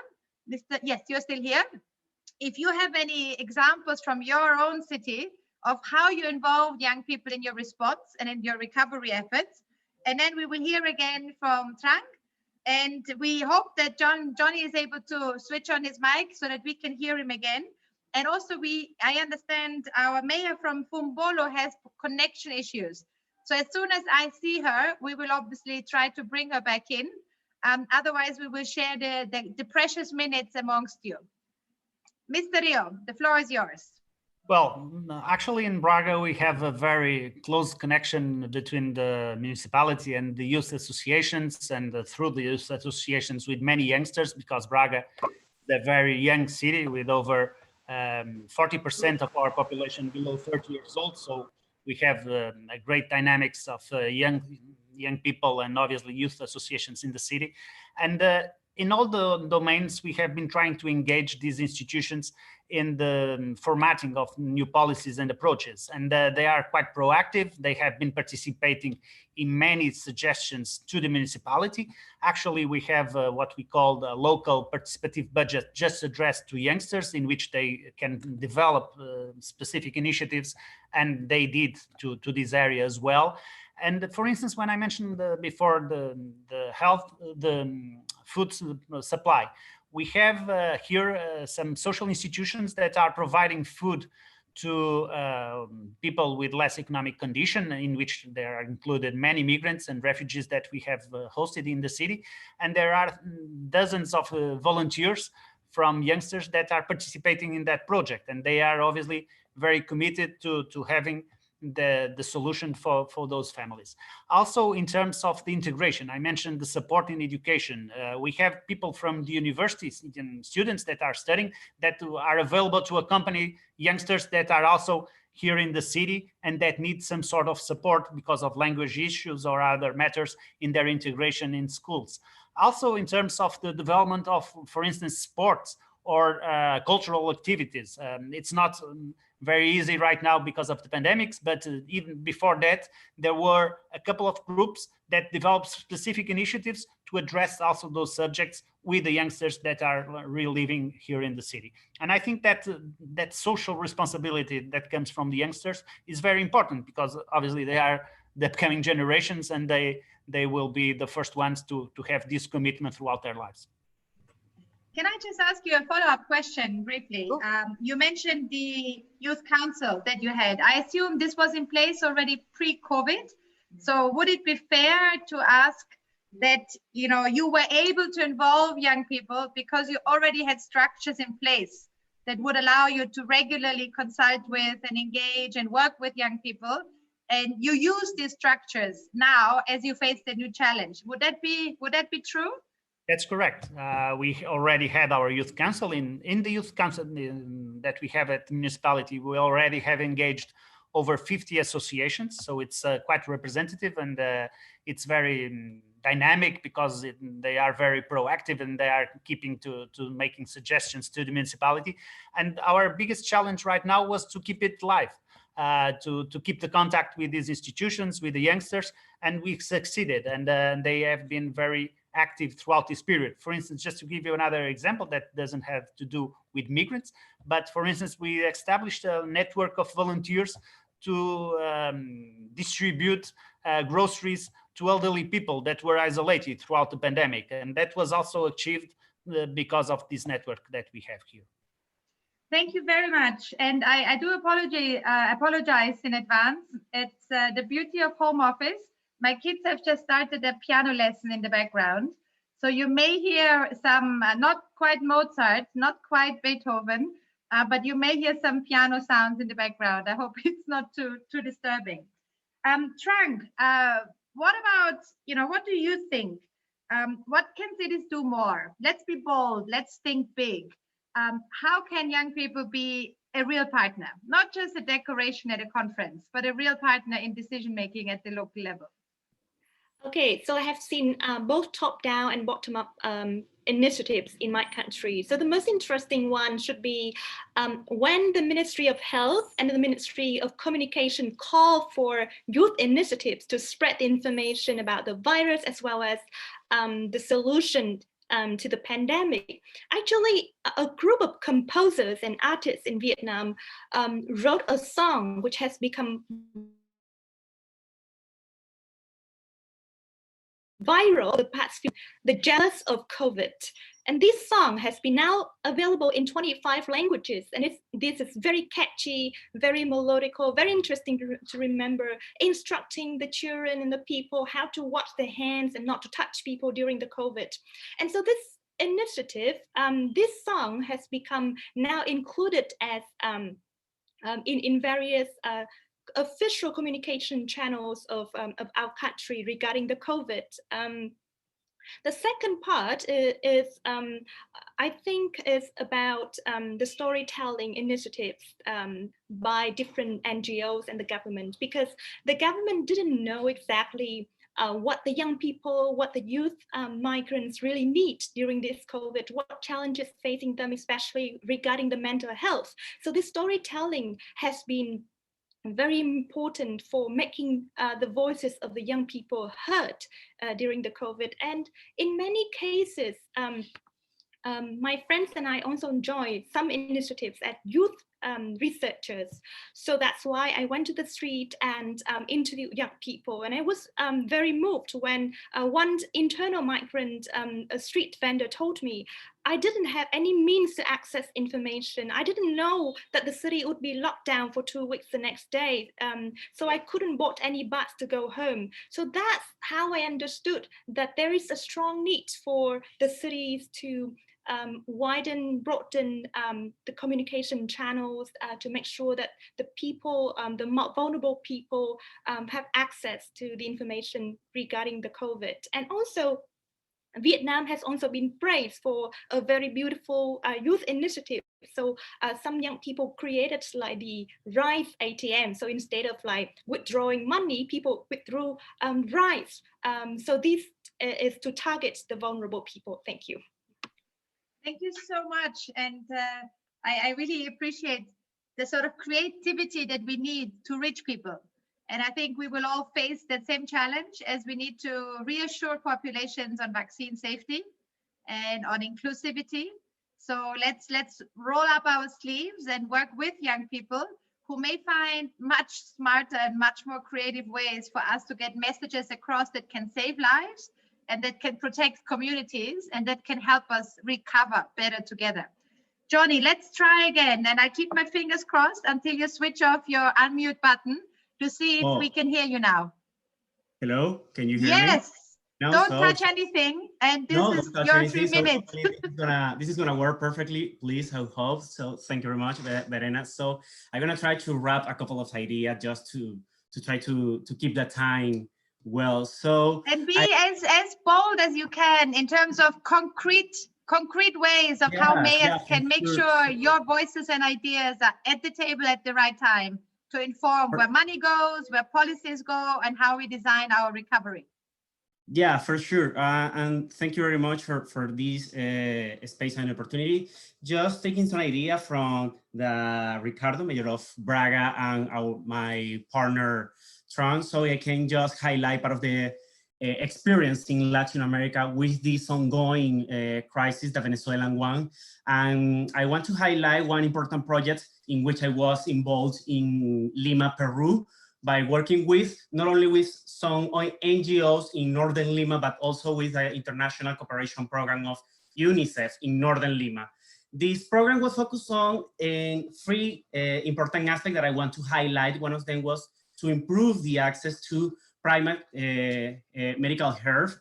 Yes, you're still here. If you have any examples from your own city of how you involved young people in your response and in your recovery efforts. And then we will hear again from Trang. And we hope that Johnny is able to switch on his mic so that we can hear him again. And also I understand our mayor from Fumbolo has connection issues. So as soon as I see her, we will obviously try to bring her back in. Otherwise, we will share the precious minutes amongst you. Mr. Rio, the floor is yours.
Well, actually in Braga, we have a very close connection between the municipality and the youth associations, and through the youth associations with many youngsters, because Braga is a very young city with over 40% of our population below 30 years old. So we have a great dynamics of young people and obviously youth associations in the city. And in all the domains, we have been trying to engage these institutions in the formatting of new policies and approaches. And they are quite proactive. They have been participating in many suggestions to the municipality. Actually, we have what we call the local participative budget just addressed to youngsters, in which they can develop specific initiatives, and they did to this area as well. And for instance, when I mentioned before the food supply, we have here some social institutions that are providing food to people with less economic condition, in which there are included many migrants and refugees that we have hosted in the city. And there are dozens of volunteers from youngsters that are participating in that project. And they are obviously very committed to having the solution for those families. Also, in terms of the integration, I mentioned the support in education. We have people from the universities and students that are studying that are available to accompany youngsters that are also here in the city and that need some sort of support because of language issues or other matters in their integration in schools. Also, in terms of the development of, for instance, sports or cultural activities. It's not very easy right now because of the pandemics, but even before that, there were a couple of groups that developed specific initiatives to address also those subjects with the youngsters that are really living here in the city. And I think that that social responsibility that comes from the youngsters is very important, because obviously they are the upcoming generations, and they will be the first ones to have this commitment throughout their lives.
Can I just ask you a follow-up question briefly? You mentioned the youth council that you had. I assume this was in place already pre-COVID. So would it be fair to ask that you were able to involve young people because you already had structures in place that would allow you to regularly consult with and engage and work with young people, and you use these structures now as you face the new challenge? Would that be true?
That's correct. We already had our youth council. In the youth council that we have at the municipality, we already have engaged over 50 associations. So it's quite representative, and it's very dynamic, because they are very proactive, and they are keeping to making suggestions to the municipality. And our biggest challenge right now was to keep it live, to keep the contact with these institutions, with the youngsters, and we succeeded. And they have been very active throughout this period. For instance, just to give you another example that doesn't have to do with migrants, but for instance, we established a network of volunteers to distribute groceries to elderly people that were isolated throughout the pandemic. And that was also achieved because of this network that we have here.
Thank you very much. And I do apologize in advance. It's the beauty of home office. My kids have just started a piano lesson in the background. So you may hear some, not quite Mozart, not quite Beethoven, but you may hear some piano sounds in the background. I hope it's not too disturbing. Trang, what about, what do you think? What can cities do more? Let's be bold, let's think big. How can young people be a real partner, not just a decoration at a conference, but a real partner in decision-making at the local level?
Okay, so I have seen both top-down and bottom-up initiatives in my country. So the most interesting one should be when the Ministry of Health and the Ministry of Communication call for youth initiatives to spread the information about the virus, as well as the solution to the pandemic. Actually, a group of composers and artists in Vietnam wrote a song which has become viral the past few, The Jealous of COVID. And this song has been now available in 25 languages. And this is very catchy, very melodical, very interesting to remember, instructing the children and the people how to wash their hands and not to touch people during the COVID. And so this initiative, this song has become now included as in various official communication channels of our country regarding the COVID. The second part is I think, is about the storytelling initiatives by different NGOs and the government, because the government didn't know exactly what the young people, what the youth migrants really need during this COVID, what challenges facing them, especially regarding the mental health. So this storytelling has been very important for making the voices of the young people heard during the COVID. And in many cases, my friends and I also enjoy some initiatives at youth researchers. So that's why I went to the street and interviewed young people. And I was very moved when one internal migrant, a street vendor, told me, I didn't have any means to access information. I didn't know that the city would be locked down for 2 weeks the next day. So I couldn't board any bus to go home. So that's how I understood that there is a strong need for the cities to broaden the communication channels to make sure that the people, the more vulnerable people, have access to the information regarding the COVID. And also, Vietnam has also been praised for a very beautiful youth initiative. So some young people created like the rice ATM. So instead of like withdrawing money, people withdrew rice. So this is to target the vulnerable people. Thank you.
Thank you so much. And I really appreciate the sort of creativity that we need to reach people. And I think we will all face that same challenge as we need to reassure populations on vaccine safety and on inclusivity. So let's roll up our sleeves and work with young people who may find much smarter and much more creative ways for us to get messages across that can save lives and that can protect communities and that can help us recover better together. Johnny, let's try again. And I keep my fingers crossed until you switch off your unmute button to see if we can hear you now.
Hello, can you hear me?
Yes.
No,
Don't touch anything. And this is your 3 minutes.
This is gonna work perfectly. Please, I hope so. Thank you very much, Verena. So I'm gonna try to wrap a couple of ideas just to try to keep the time well. So
and be as bold as you can in terms of concrete ways of how mayors can make sure your voices and ideas are at the table at the right time to inform where money goes, where policies go, and how we design our recovery.
Yeah, for sure. And thank you very much for this space and opportunity. Just taking some idea from the Ricardo, Mayor of Braga, and my partner, Tron, so I can just highlight part of the experience in Latin America with this ongoing crisis, the Venezuelan one. And I want to highlight one important project in which I was involved in Lima, Peru, by working with, not only with some NGOs in Northern Lima, but also with the international cooperation program of UNICEF in Northern Lima. This program was focused on three important aspects that I want to highlight. One of them was to improve the access to private medical health,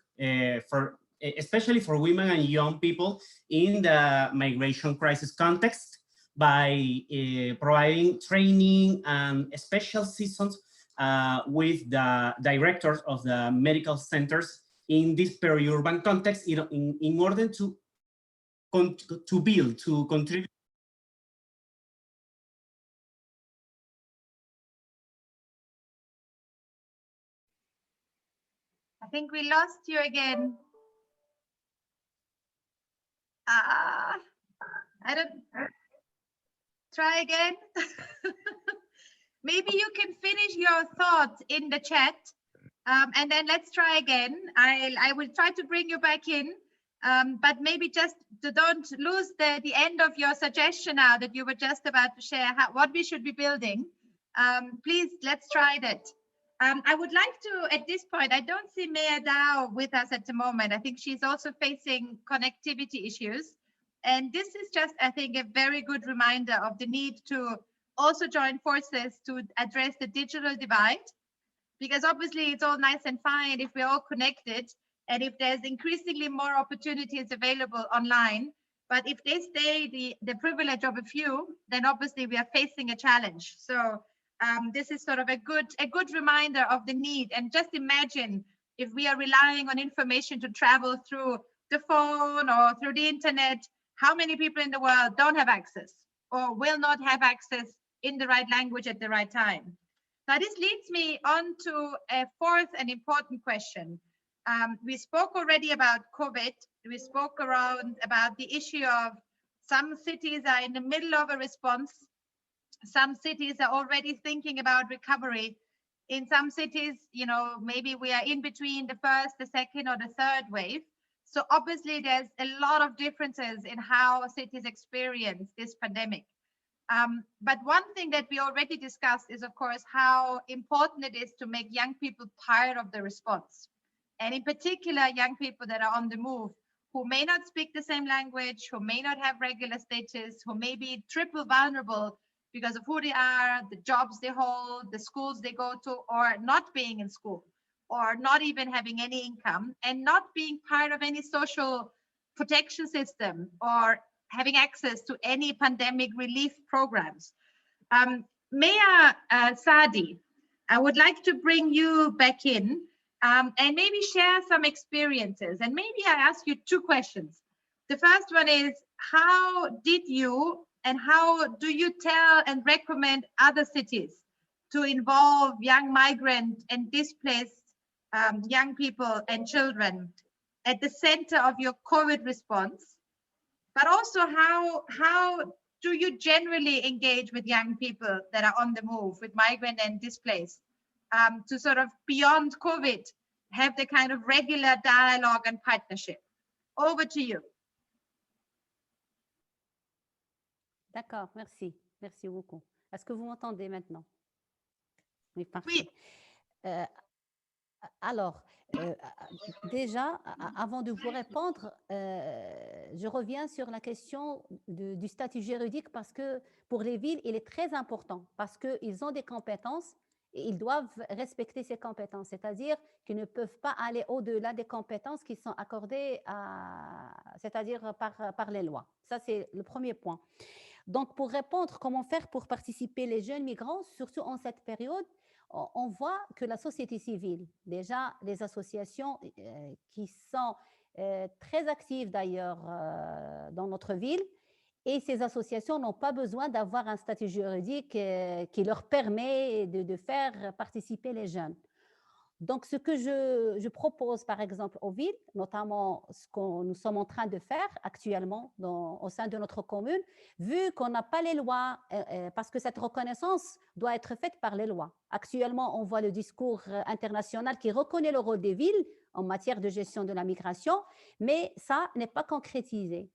especially for women and young people in the migration crisis context, by providing training and special sessions with the directors of the medical centers in this peri-urban context in order to contribute.
I think we lost you again. I don't, try again. Maybe you can finish your thoughts in the chat and then let's try again. I will try to bring you back in, but maybe just don't lose the end of your suggestion now that you were just about to share what we should be building. Please, let's try that. I would like to, at this point, I don't see Maya Dao with us at the moment. I think she's also facing connectivity issues. And this is just, I think, a very good reminder of the need to also join forces to address the digital divide. Because obviously it's all nice and fine if we're all connected and if there's increasingly more opportunities available online. But if they stay the privilege of a few, then obviously we are facing a challenge. So this is sort of a good reminder of the need. And just imagine if we are relying on information to travel through the phone or through the internet, how many people in the world don't have access or will not have access in the right language at the right time. Now this leads me on to a fourth and important question. We spoke already about COVID. We spoke about the issue of some cities are in the middle of a response. Some cities are already thinking about recovery. In some cities, you know, maybe we are in between the first, the second, or the third wave. So obviously there's a lot of differences in how cities experience this pandemic. But one thing that we already discussed is, of course, how important it is to make young people part of the response. And in particular, young people that are on the move, who may not speak the same language, who may not have regular status, who may be triple vulnerable because of who they are, the jobs they hold, the schools they go to, or not being in school, or not even having any income, and not being part of any social protection system or having access to any pandemic relief programs. Maya Sadi, I would like to bring you back in and maybe share some experiences. And maybe I ask you two questions. The first one is, how did you and how do you tell and recommend other cities to involve young migrant and displaced young people and children at the center of your COVID response? but also how do you generally engage with young people that are on the move, with migrant and displaced, to sort of beyond COVID, have the kind of regular dialogue and partnership? Over to you.
D'accord, merci. Merci beaucoup. Est-ce que vous m'entendez maintenant? Oui, parfait. Alors, déjà, avant de vous répondre, je reviens sur la question du statut juridique parce que pour les villes, il est très important parce qu'ils ont des compétences et ils doivent respecter ces compétences, c'est-à-dire qu'ils ne peuvent pas aller au-delà des compétences qui sont accordées, c'est-à-dire par les lois. Ça, c'est le premier point. Donc, pour répondre, comment faire pour participer les jeunes migrants, surtout en cette période, on voit que la société civile, déjà les associations qui sont très actives d'ailleurs dans notre ville, et ces associations n'ont pas besoin d'avoir un statut juridique qui leur permet de faire participer les jeunes. Donc, ce que je propose, par exemple, aux villes, notamment ce que nous sommes en train de faire actuellement au sein de notre commune, vu qu'on n'a pas les lois, parce que cette reconnaissance doit être faite par les lois. Actuellement, on voit le discours international qui reconnaît le rôle des villes en matière de gestion de la migration, mais ça n'est pas concrétisé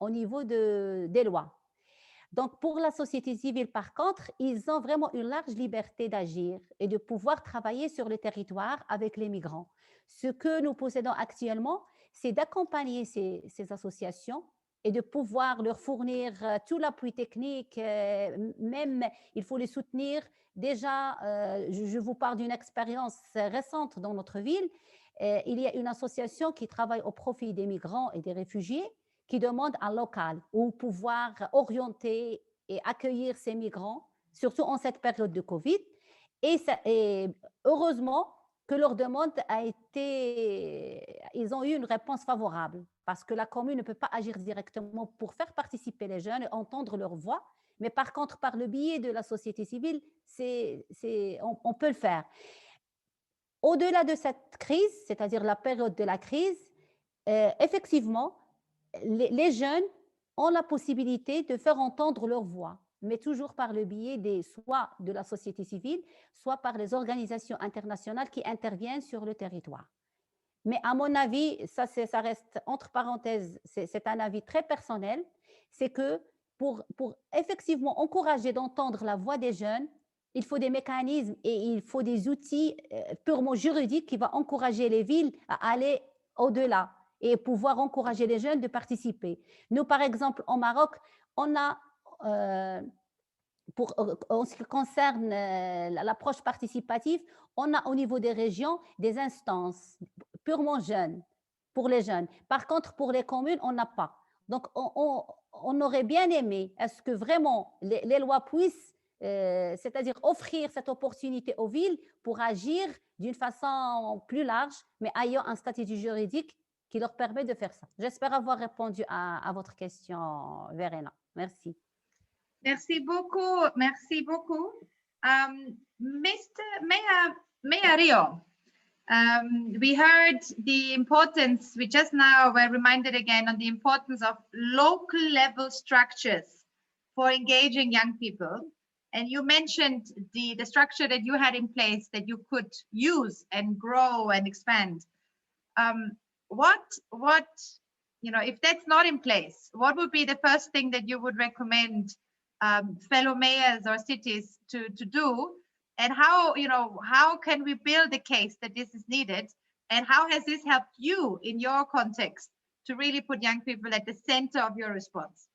au niveau des lois. Donc, pour la société civile, par contre, ils ont vraiment une large liberté d'agir et de pouvoir travailler sur le territoire avec les migrants. Ce que nous possédons actuellement, c'est d'accompagner ces associations et de pouvoir leur fournir tout l'appui technique, même il faut les soutenir. Déjà, je vous parle d'une expérience récente dans notre ville. Il y a une association qui travaille au profit des migrants et des réfugiés, qui demande un local où pouvoir orienter et accueillir ces migrants, surtout en cette période de Covid. Et heureusement que leur demande ils ont eu une réponse favorable parce que la commune ne peut pas agir directement pour faire participer les jeunes et entendre leur voix. Mais par contre, par le biais de la société civile, on peut le faire. Au-delà de cette crise, c'est-à-dire la période de la crise, effectivement, les jeunes ont la possibilité de faire entendre leur voix, mais toujours par le biais soit de la société civile, soit par les organisations internationales qui interviennent sur le territoire. Mais à mon avis, ça reste entre parenthèses, c'est un avis très personnel, c'est que pour effectivement encourager d'entendre la voix des jeunes, il faut des mécanismes et il faut des outils purement juridiques qui vont encourager les villes à aller au-delà et pouvoir encourager les jeunes de participer. Nous, par exemple, au Maroc, on a, en ce qui concerne l'approche participative, on a au niveau des régions des instances purement jeunes, pour les jeunes. Par contre, pour les communes, on n'a pas. Donc, on aurait bien aimé, est-ce que vraiment les lois puissent, c'est-à-dire offrir cette opportunité aux villes pour agir d'une façon plus large, mais ayant un statut juridique qui leur permet de faire ça. J'espère avoir répondu à votre question, Verena. Merci.
Merci beaucoup. Merci beaucoup. Mayor Rio, we heard the importance, we just now were reminded again on the importance of local level structures for engaging young people. And you mentioned the structure that you had in place that you could use and grow and expand. What, if that's not in place, what would be the first thing that you would recommend fellow mayors or cities to do? And how can we build a case that this is needed? And how has this helped you in your context to really put young people at the center of your response?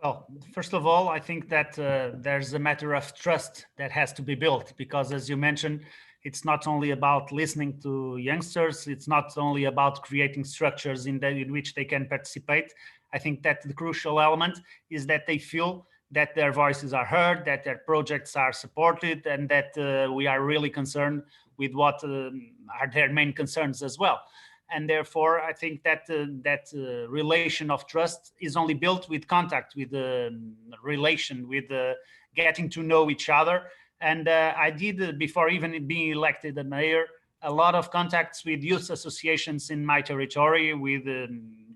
Well, first of all, I think that there's a matter of trust that has to be built because, as you mentioned, it's not only about listening to youngsters, it's not only about creating structures in which they can participate. I think that the crucial element is that they feel that their voices are heard, that their projects are supported, and that we are really concerned with what are their main concerns as well. And therefore, I think that that relation of trust is only built with contact, with the relation, with getting to know each other. And I did, before even being elected a mayor, a lot of contacts with youth associations in my territory, with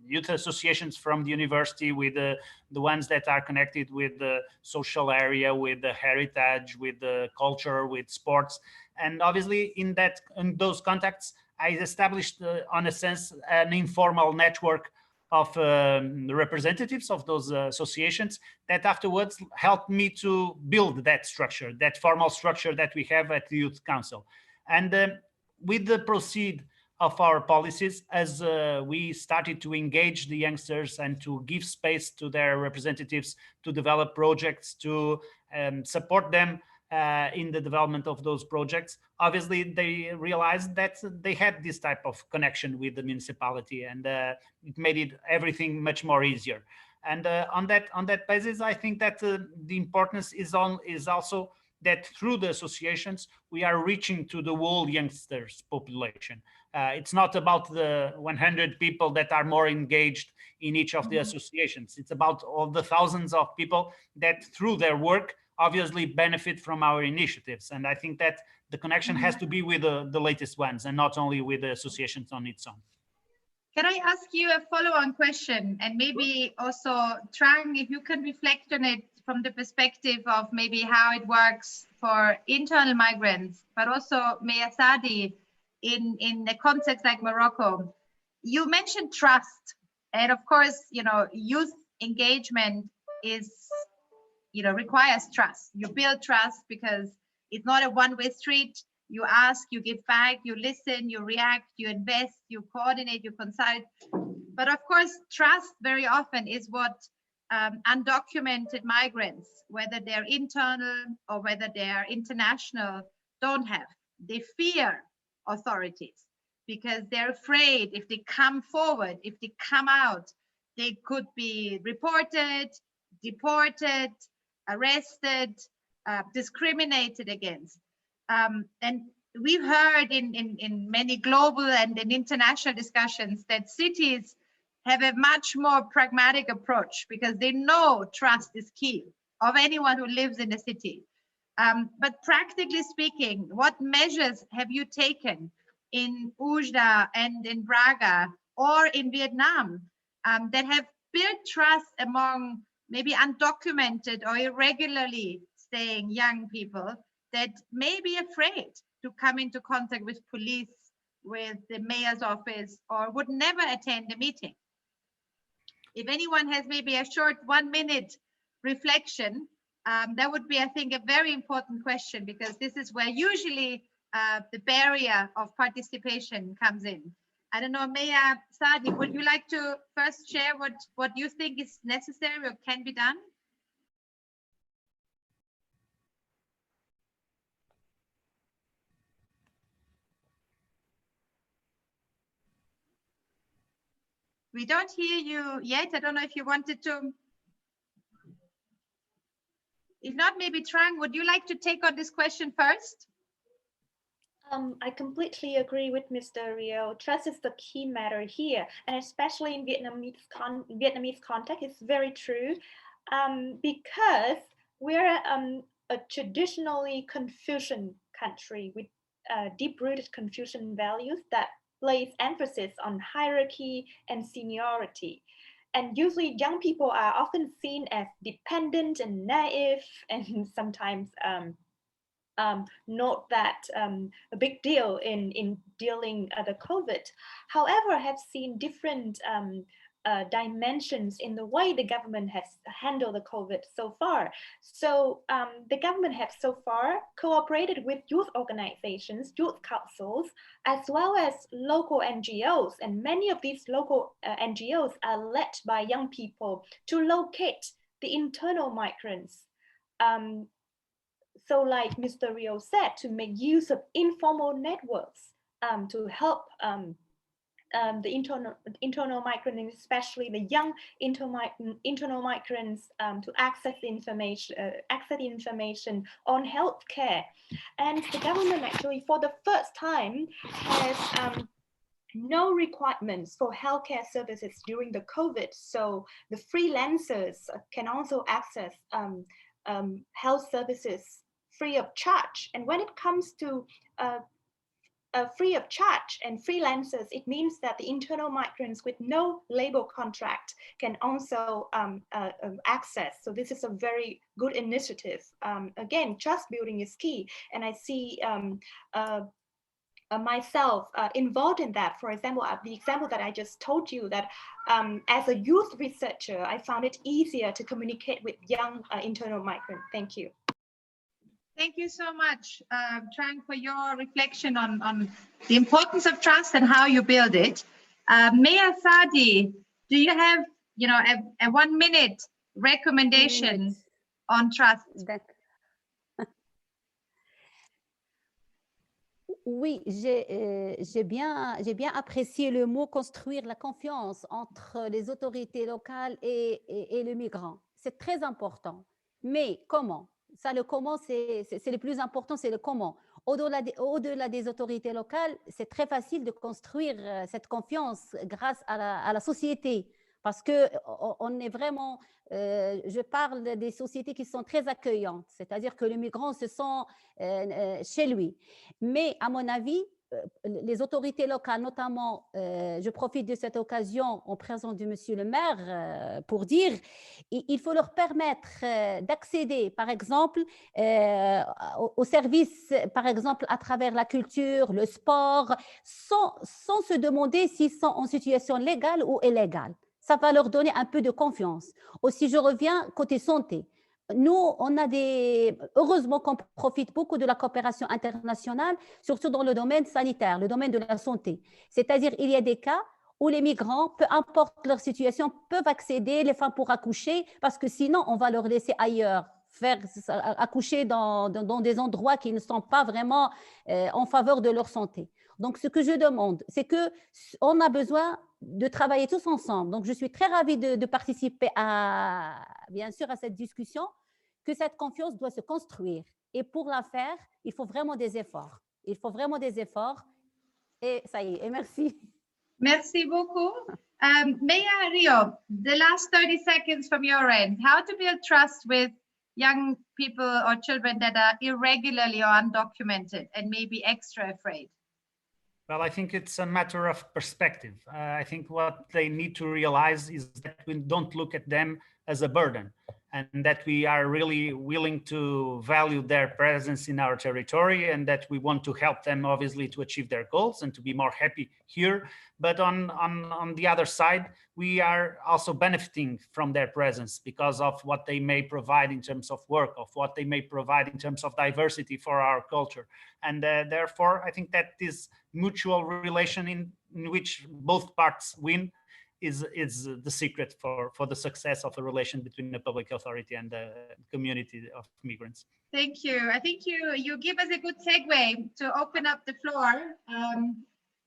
youth associations from the university, with the ones that are connected with the social area, with the heritage, with the culture, with sports. And obviously in those contacts, I established, on a sense, an informal network of the representatives of those associations that afterwards helped me to build that structure, that formal structure that we have at the Youth Council. And with the proceed of our policies, as we started to engage the youngsters and to give space to their representatives to develop projects, to support them in the development of those projects, obviously they realized that they had this type of connection with the municipality, and it made everything much more easier. And on that basis, I think that the importance is also that through the associations we are reaching to the whole youngsters population. It's not about the 100 people that are more engaged in each of the associations. It's about all the thousands of people that through their work obviously benefit from our initiatives. And I think that the connection has to be with the latest ones and not only with the associations on its own.
Can I ask you a follow-on question? And maybe also, Trang, if you can reflect on it from the perspective of maybe how it works for internal migrants, but also Meya Sadi in a context like Morocco. You mentioned trust. And of course, youth engagement is, requires trust. You build trust because it's not a one-way street. You ask, you give back, you listen, you react, you invest, you coordinate, you consult. But of course, trust very often is what undocumented migrants, whether they're internal or whether they're international, don't have. They fear authorities because they're afraid if they come forward, if they come out, they could be reported, deported, arrested, discriminated against. And we've heard in many global and in international discussions that cities have a much more pragmatic approach because they know trust is key of anyone who lives in a city. But practically speaking, what measures have you taken in Oujda and in Braga or in Vietnam that have built trust among maybe undocumented or irregularly staying young people that may be afraid to come into contact with police, with the mayor's office, or would never attend a meeting? If anyone has maybe a short 1 minute reflection, that would be, I think, a very important question, because this is where usually the barrier of participation comes in. I don't know, Meya Sadi, would you like to first share what you think is necessary or can be done? We don't hear you yet. I don't know if you wanted to. If not, maybe Trang, would you like to take on this question first?
I completely agree with Mr. Rio. Trust is the key matter here, and especially in Vietnamese context, it's very true, because we're a traditionally Confucian country with deep-rooted Confucian values that place emphasis on hierarchy and seniority. And usually young people are often seen as dependent and naive, and sometimes not that a big deal in dealing the COVID. However, I have seen different dimensions in the way the government has handled the COVID so far. So the government has so far cooperated with youth organizations, youth councils, as well as local NGOs. And many of these local NGOs are led by young people to locate the internal migrants. So like Mr. Rio said, to make use of informal networks to help the internal migrants, especially the young internal migrants, to access information on healthcare. And the government actually, for the first time, has no requirements for healthcare services during the COVID. So the freelancers can also access health services free of charge. And when it comes to free of charge and freelancers, it means that the internal migrants with no labor contract can also access. So this is a very good initiative. Again, trust building is key. And I see myself involved in that. For example, the example that I just told you, that as a youth researcher, I found it easier to communicate with young internal migrants. Thank you.
Thank you so much, Trang, for your reflection on the importance of trust and how you build it. Maya Sadi, do you have, a 1 minute recommendation on trust?
Oui, j'ai bien apprécié le mot construire la confiance entre les autorités locales et le migrant. C'est très important. Mais comment? Ça, le comment, c'est le plus important, c'est le comment. Au-delà des autorités locales, c'est très facile de construire cette confiance grâce à la société. Parce qu'on est vraiment, je parle des sociétés qui sont très accueillantes, c'est-à-dire que le migrant se sent chez lui. Mais à mon avis, les autorités locales, notamment, je profite de cette occasion en présence de Monsieur le maire pour dire, il faut leur permettre d'accéder, par exemple, aux services, par exemple, à travers la culture, le sport, sans se demander s'ils sont en situation légale ou illégale. Ça va leur donner un peu de confiance. Aussi, je reviens côté santé. Nous, on a heureusement qu'on profite beaucoup de la coopération internationale, surtout dans le domaine sanitaire, le domaine de la santé. C'est-à-dire, il y a des cas où les migrants, peu importe leur situation, peuvent accéder, les femmes pour accoucher, parce que sinon, on va leur laisser ailleurs, accoucher dans des endroits qui ne sont pas vraiment en faveur de leur santé. Donc, ce que je demande, c'est qu'on a besoin de travailler tous ensemble. Donc, je suis très ravie de participer bien sûr, à cette discussion, que cette confiance doit se construire. Et pour la faire, il faut vraiment des efforts. Il faut vraiment des efforts. Et ça y est, et merci.
Merci beaucoup. Maya Rio, the last 30 seconds from your end. How to build trust with young people or children that are irregularly or undocumented and maybe extra afraid?
Well, I think it's a matter of perspective. I think what they need to realize is that we don't look at them as a burden, and that we are really willing to value their presence in our territory, and that we want to help them, obviously, to achieve their goals and to be more happy here. But on the other side, we are also benefiting from their presence because of what they may provide in terms of work, of what they may provide in terms of diversity for our culture. And therefore, I think that this mutual relation in which both parts win is the secret for the success of the relation between the public authority and the community of migrants.
Thank you. I think you give us a good segue to open up the floor,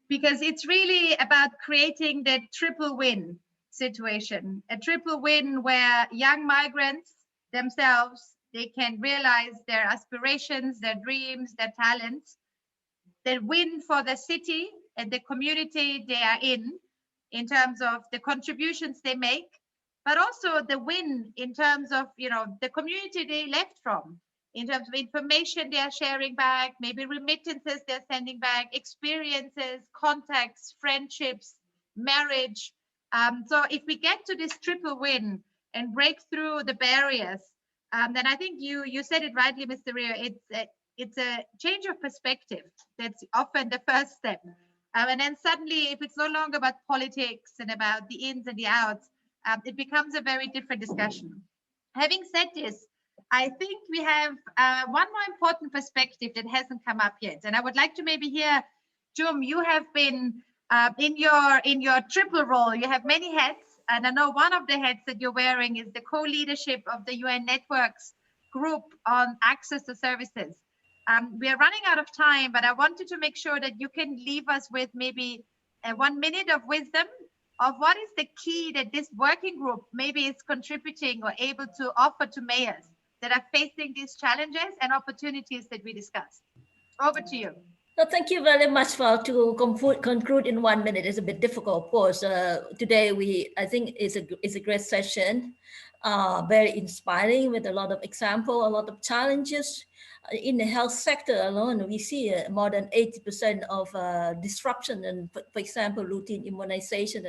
because it's really about creating that triple win situation, a triple win where young migrants themselves, they can realize their aspirations, their dreams, their talents, they win for the city and the community they are in terms of the contributions they make, but also the win in terms of, the community they left from, in terms of information they are sharing back, maybe remittances they're sending back, experiences, contacts, friendships, marriage. So if we get to this triple win and break through the barriers, then I think you said it rightly, Mr. Rio, it's a change of perspective. That's often the first step. And then suddenly, if it's no longer about politics and about the ins and the outs, it becomes a very different discussion. Having said this, I think we have one more important perspective that hasn't come up yet. And I would like to maybe hear, Jum, you have been in your triple role, you have many hats. And I know one of the hats that you're wearing is the co-leadership of the UN Networks group on access to services. We are running out of time, but I wanted to make sure that you can leave us with maybe 1 minute of wisdom of what is the key that this working group maybe is contributing or able to offer to mayors that are facing these challenges and opportunities that we discussed. Over to you.
So thank you very much to conclude in 1 minute. It's a bit difficult, of course. Today I think is a great session. very inspiring with a lot of example, a lot of challenges. In the health sector alone, we see more than 80% of disruption and, for example, routine immunization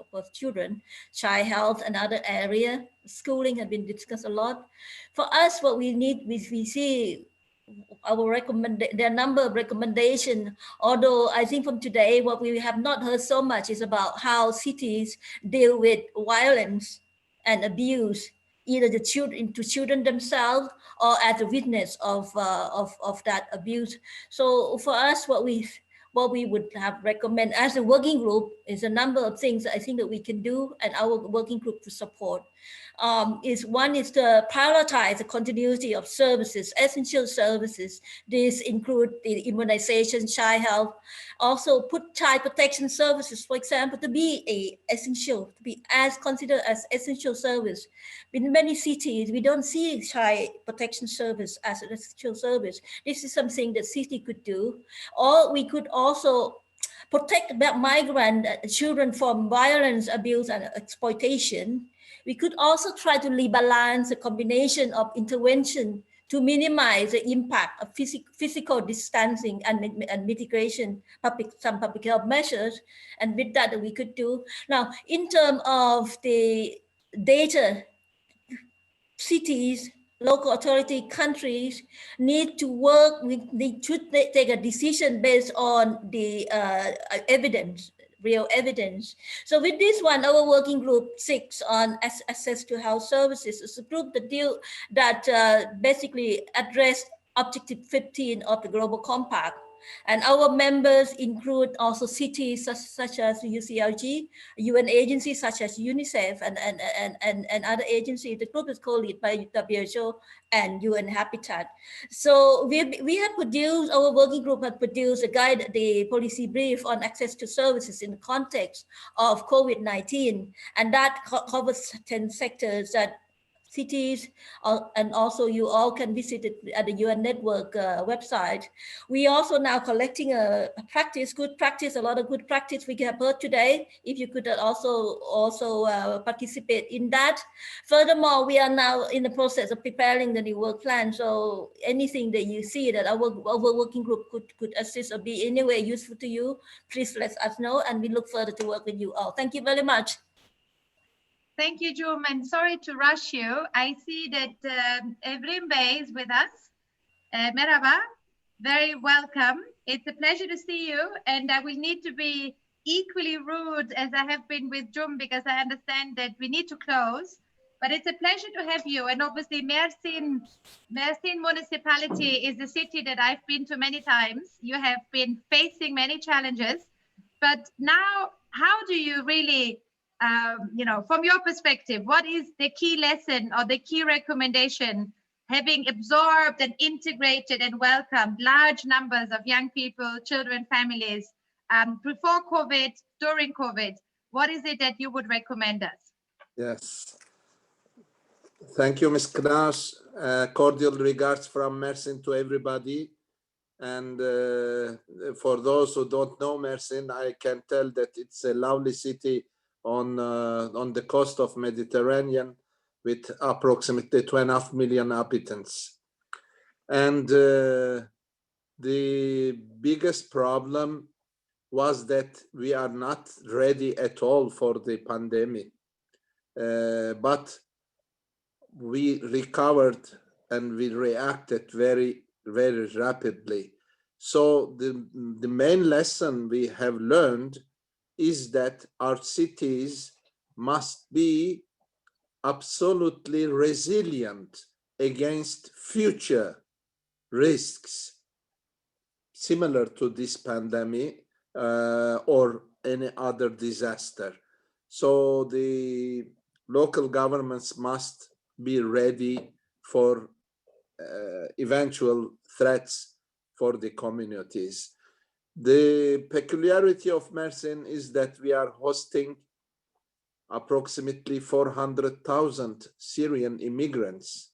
for children, child health, and other area. Schooling has been discussed a lot. For us, what we need, we see there are a number of recommendations, although I think from today, what we have not heard so much is about how cities deal with violence and abuse, either to children themselves or as a witness of that abuse. So for us, what we would have recommend as a working group is a number of things I think that we can do, and our working group to support. One is to prioritize the continuity of services, essential services. These include the immunization, child health, also put child protection services, for example, to be considered as essential service. In many cities, we don't see child protection service as an essential service. This is something that city could do, or we could also protect migrant children from violence, abuse, and exploitation. We could also try to rebalance a combination of intervention to minimize the impact of physical distancing and mitigation, some public health measures, and with that we could do. Now, in terms of the data, cities, local authority, countries need to work, they should take a decision based on the evidence, real evidence. So with this one, our working group 6 on access to health services is a group that basically addressed Objective 15 of the Global Compact. And our members include also cities such as UCLG, UN agencies such as UNICEF and other agencies. The group is co-led by WHO and UN Habitat. So we have produced, our working group has produced the policy brief on access to services in the context of COVID-19. And that covers 10 sectors that cities, and also you all can visit it at the UN Network website. We also now collecting a good practice, a lot of good practice we have heard today. If you could also participate in that. Furthermore, we are now in the process of preparing the new work plan. So anything that you see that our working group could assist or be any way useful to you, please let us know, and we look forward to work with you all. Thank you very much.
Thank you, Jum, and sorry to rush you. I see that Evrim Bey is with us. Merhaba, very welcome. It's a pleasure to see you, and I will need to be equally rude as I have been with Jum because I understand that we need to close. But it's a pleasure to have you, and obviously Mersin municipality is a city that I've been to many times. You have been facing many challenges, but now how do you really from your perspective, what is the key lesson or the key recommendation, having absorbed and integrated and welcomed large numbers of young people, children, families, before COVID, during COVID? What is it that you would recommend us?
Yes. Thank you, Ms. Knaus. Cordial regards from Mersin to everybody. And for those who don't know Mersin, I can tell that it's a lovely city on the coast of Mediterranean with approximately 2.5 million inhabitants. And the biggest problem was that we are not ready at all for the pandemic. But we recovered and we reacted very, very rapidly. So the main lesson we have learned is that our cities must be absolutely resilient against future risks similar to this pandemic or any other disaster. So the local governments must be ready for eventual threats for the communities. The peculiarity of Mersin is that we are hosting approximately 400,000 Syrian immigrants,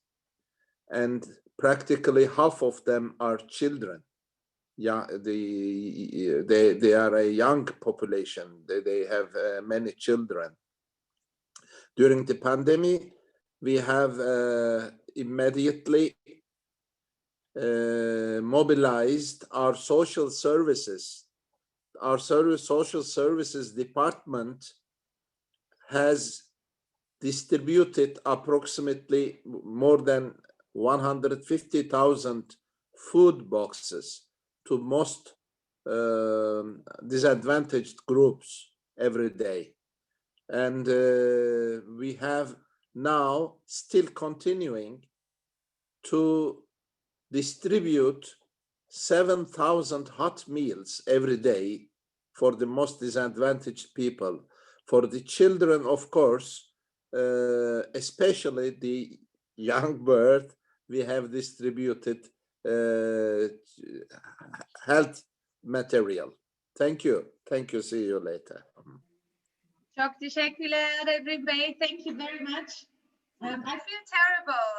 and practically half of them are children. Yeah, they are a young population. They have many children. During the pandemic, we have immediately mobilized our social services. Our social services department has distributed approximately more than 150,000 food boxes to most disadvantaged groups every day. And we have now still continuing to distribute 7,000 hot meals every day for the most disadvantaged people. For the children, of course, especially the young birth, we have distributed health material. Thank you. Thank you. See you later.
Çok teşekkürler everybody. Thank you very much. I feel terrible,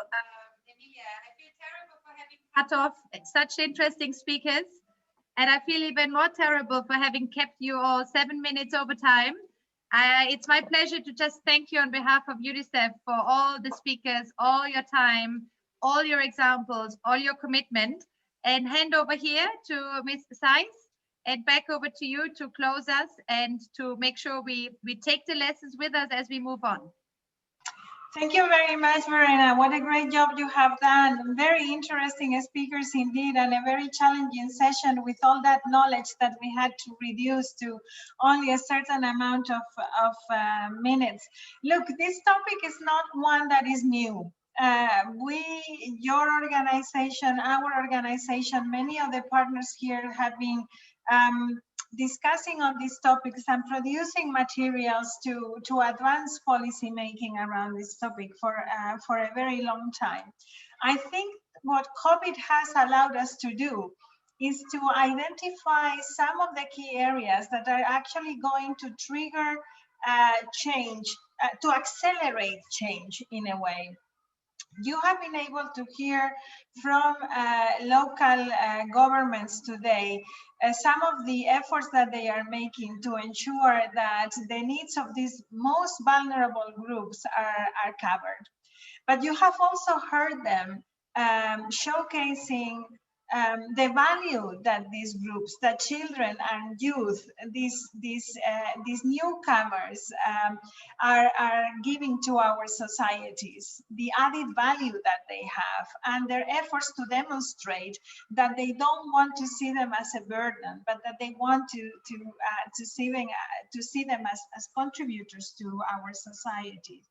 Emilia. I feel terrible for having cut off such interesting speakers. And I feel even more terrible for having kept you all 7 minutes over time. It's my pleasure to just thank you on behalf of UNICEF for all the speakers, all your time, all your examples, all your commitment, and hand over here to Mr. Saiz and back over to you to close us and to make sure we take the lessons with us as we move on.
Thank you very much, Verena. What a great job you have done. Very interesting speakers indeed, and a very challenging session with all that knowledge that we had to reduce to only a certain amount of minutes. Look, this topic is not one that is new. Your organization, our organization, many of the partners here have been discussing on these topics and producing materials to advance policy making around this topic for a very long time. I think what COVID has allowed us to do is to identify some of the key areas that are actually going to trigger change, to accelerate change in a way. You have been able to hear from local governments today some of the efforts that they are making to ensure that the needs of these most vulnerable groups are covered. But you have also heard them showcasing the value that these groups, that children and youth, these newcomers are giving to our societies, the added value that they have, and their efforts to demonstrate that they don't want to see them as a burden, but that they want to see them as contributors to our society.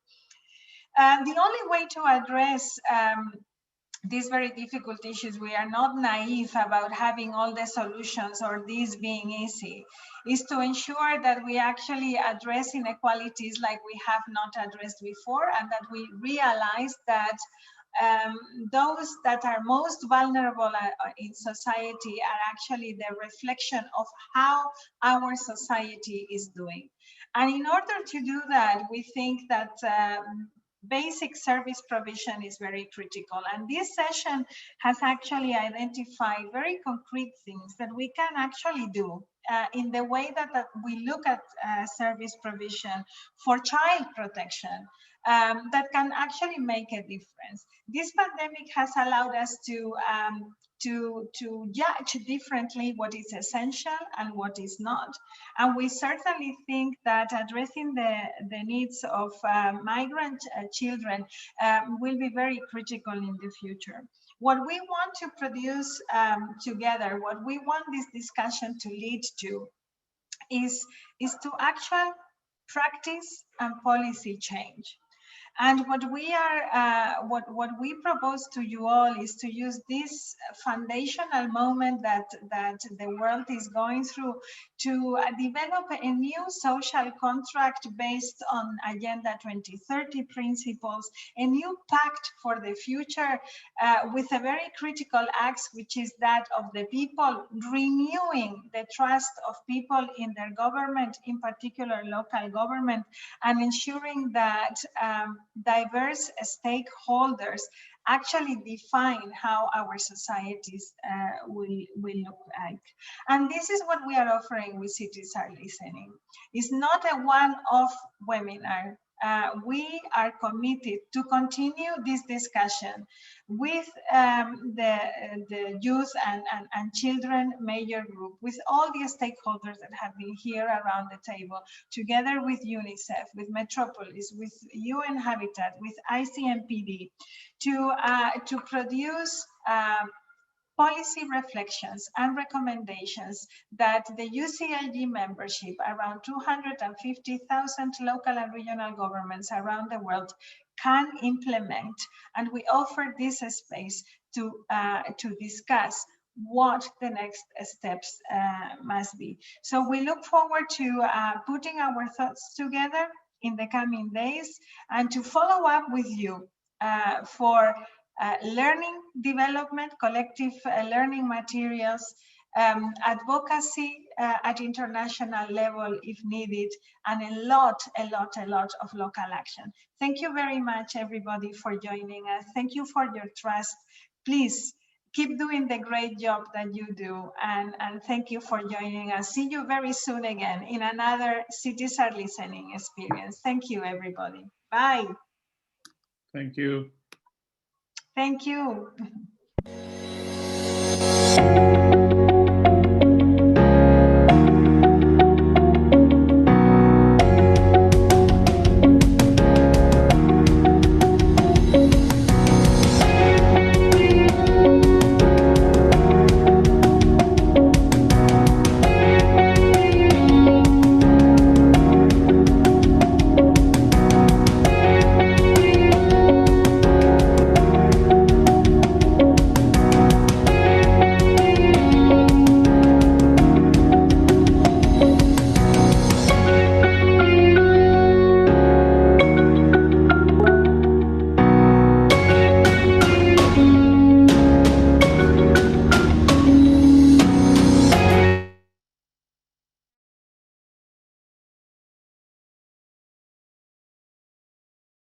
The only way to address these very difficult issues, we are not naive about having all the solutions or these being easy, is to ensure that we actually address inequalities like we have not addressed before, and that we realize that those that are most vulnerable in society are actually the reflection of how our society is doing. And in order to do that, we think that basic service provision is very critical. And this session has actually identified very concrete things that we can actually do in the way that we look at service provision for child protection that can actually make a difference. This pandemic has allowed us to judge differently what is essential and what is not. And we certainly think that addressing the needs of migrant children will be very critical in the future. What we want to produce together, what we want this discussion to lead to is to actual practice and policy change. And what we propose to you all is to use this foundational moment that the world is going through to develop a new social contract based on Agenda 2030 principles, a new pact for the future with a very critical axe, which is that of the people, renewing the trust of people in their government, in particular local government, and ensuring that diverse stakeholders actually define how our societies will look like. And this is what we are offering with Cities Are Listening. It's not a one-off webinar. we are committed to continue this discussion with the youth and children major group, with all the stakeholders that have been here around the table, together with UNICEF, with Metropolis, with UN Habitat, with ICMPD, to produce policy reflections and recommendations that the UCLG membership, around 250,000 local and regional governments around the world, can implement. And we offer this space to discuss what the next steps must be. So we look forward to putting our thoughts together in the coming days and to follow up with you for learning development, collective learning materials, advocacy at international level if needed, and a lot of local action. Thank you very much, everybody, for joining us. Thank you for your trust. Please keep doing the great job that you do, and thank you for joining us. See you very soon again in another Cities Are Listening experience. Thank you, everybody. Bye.
Thank you.
Thank you.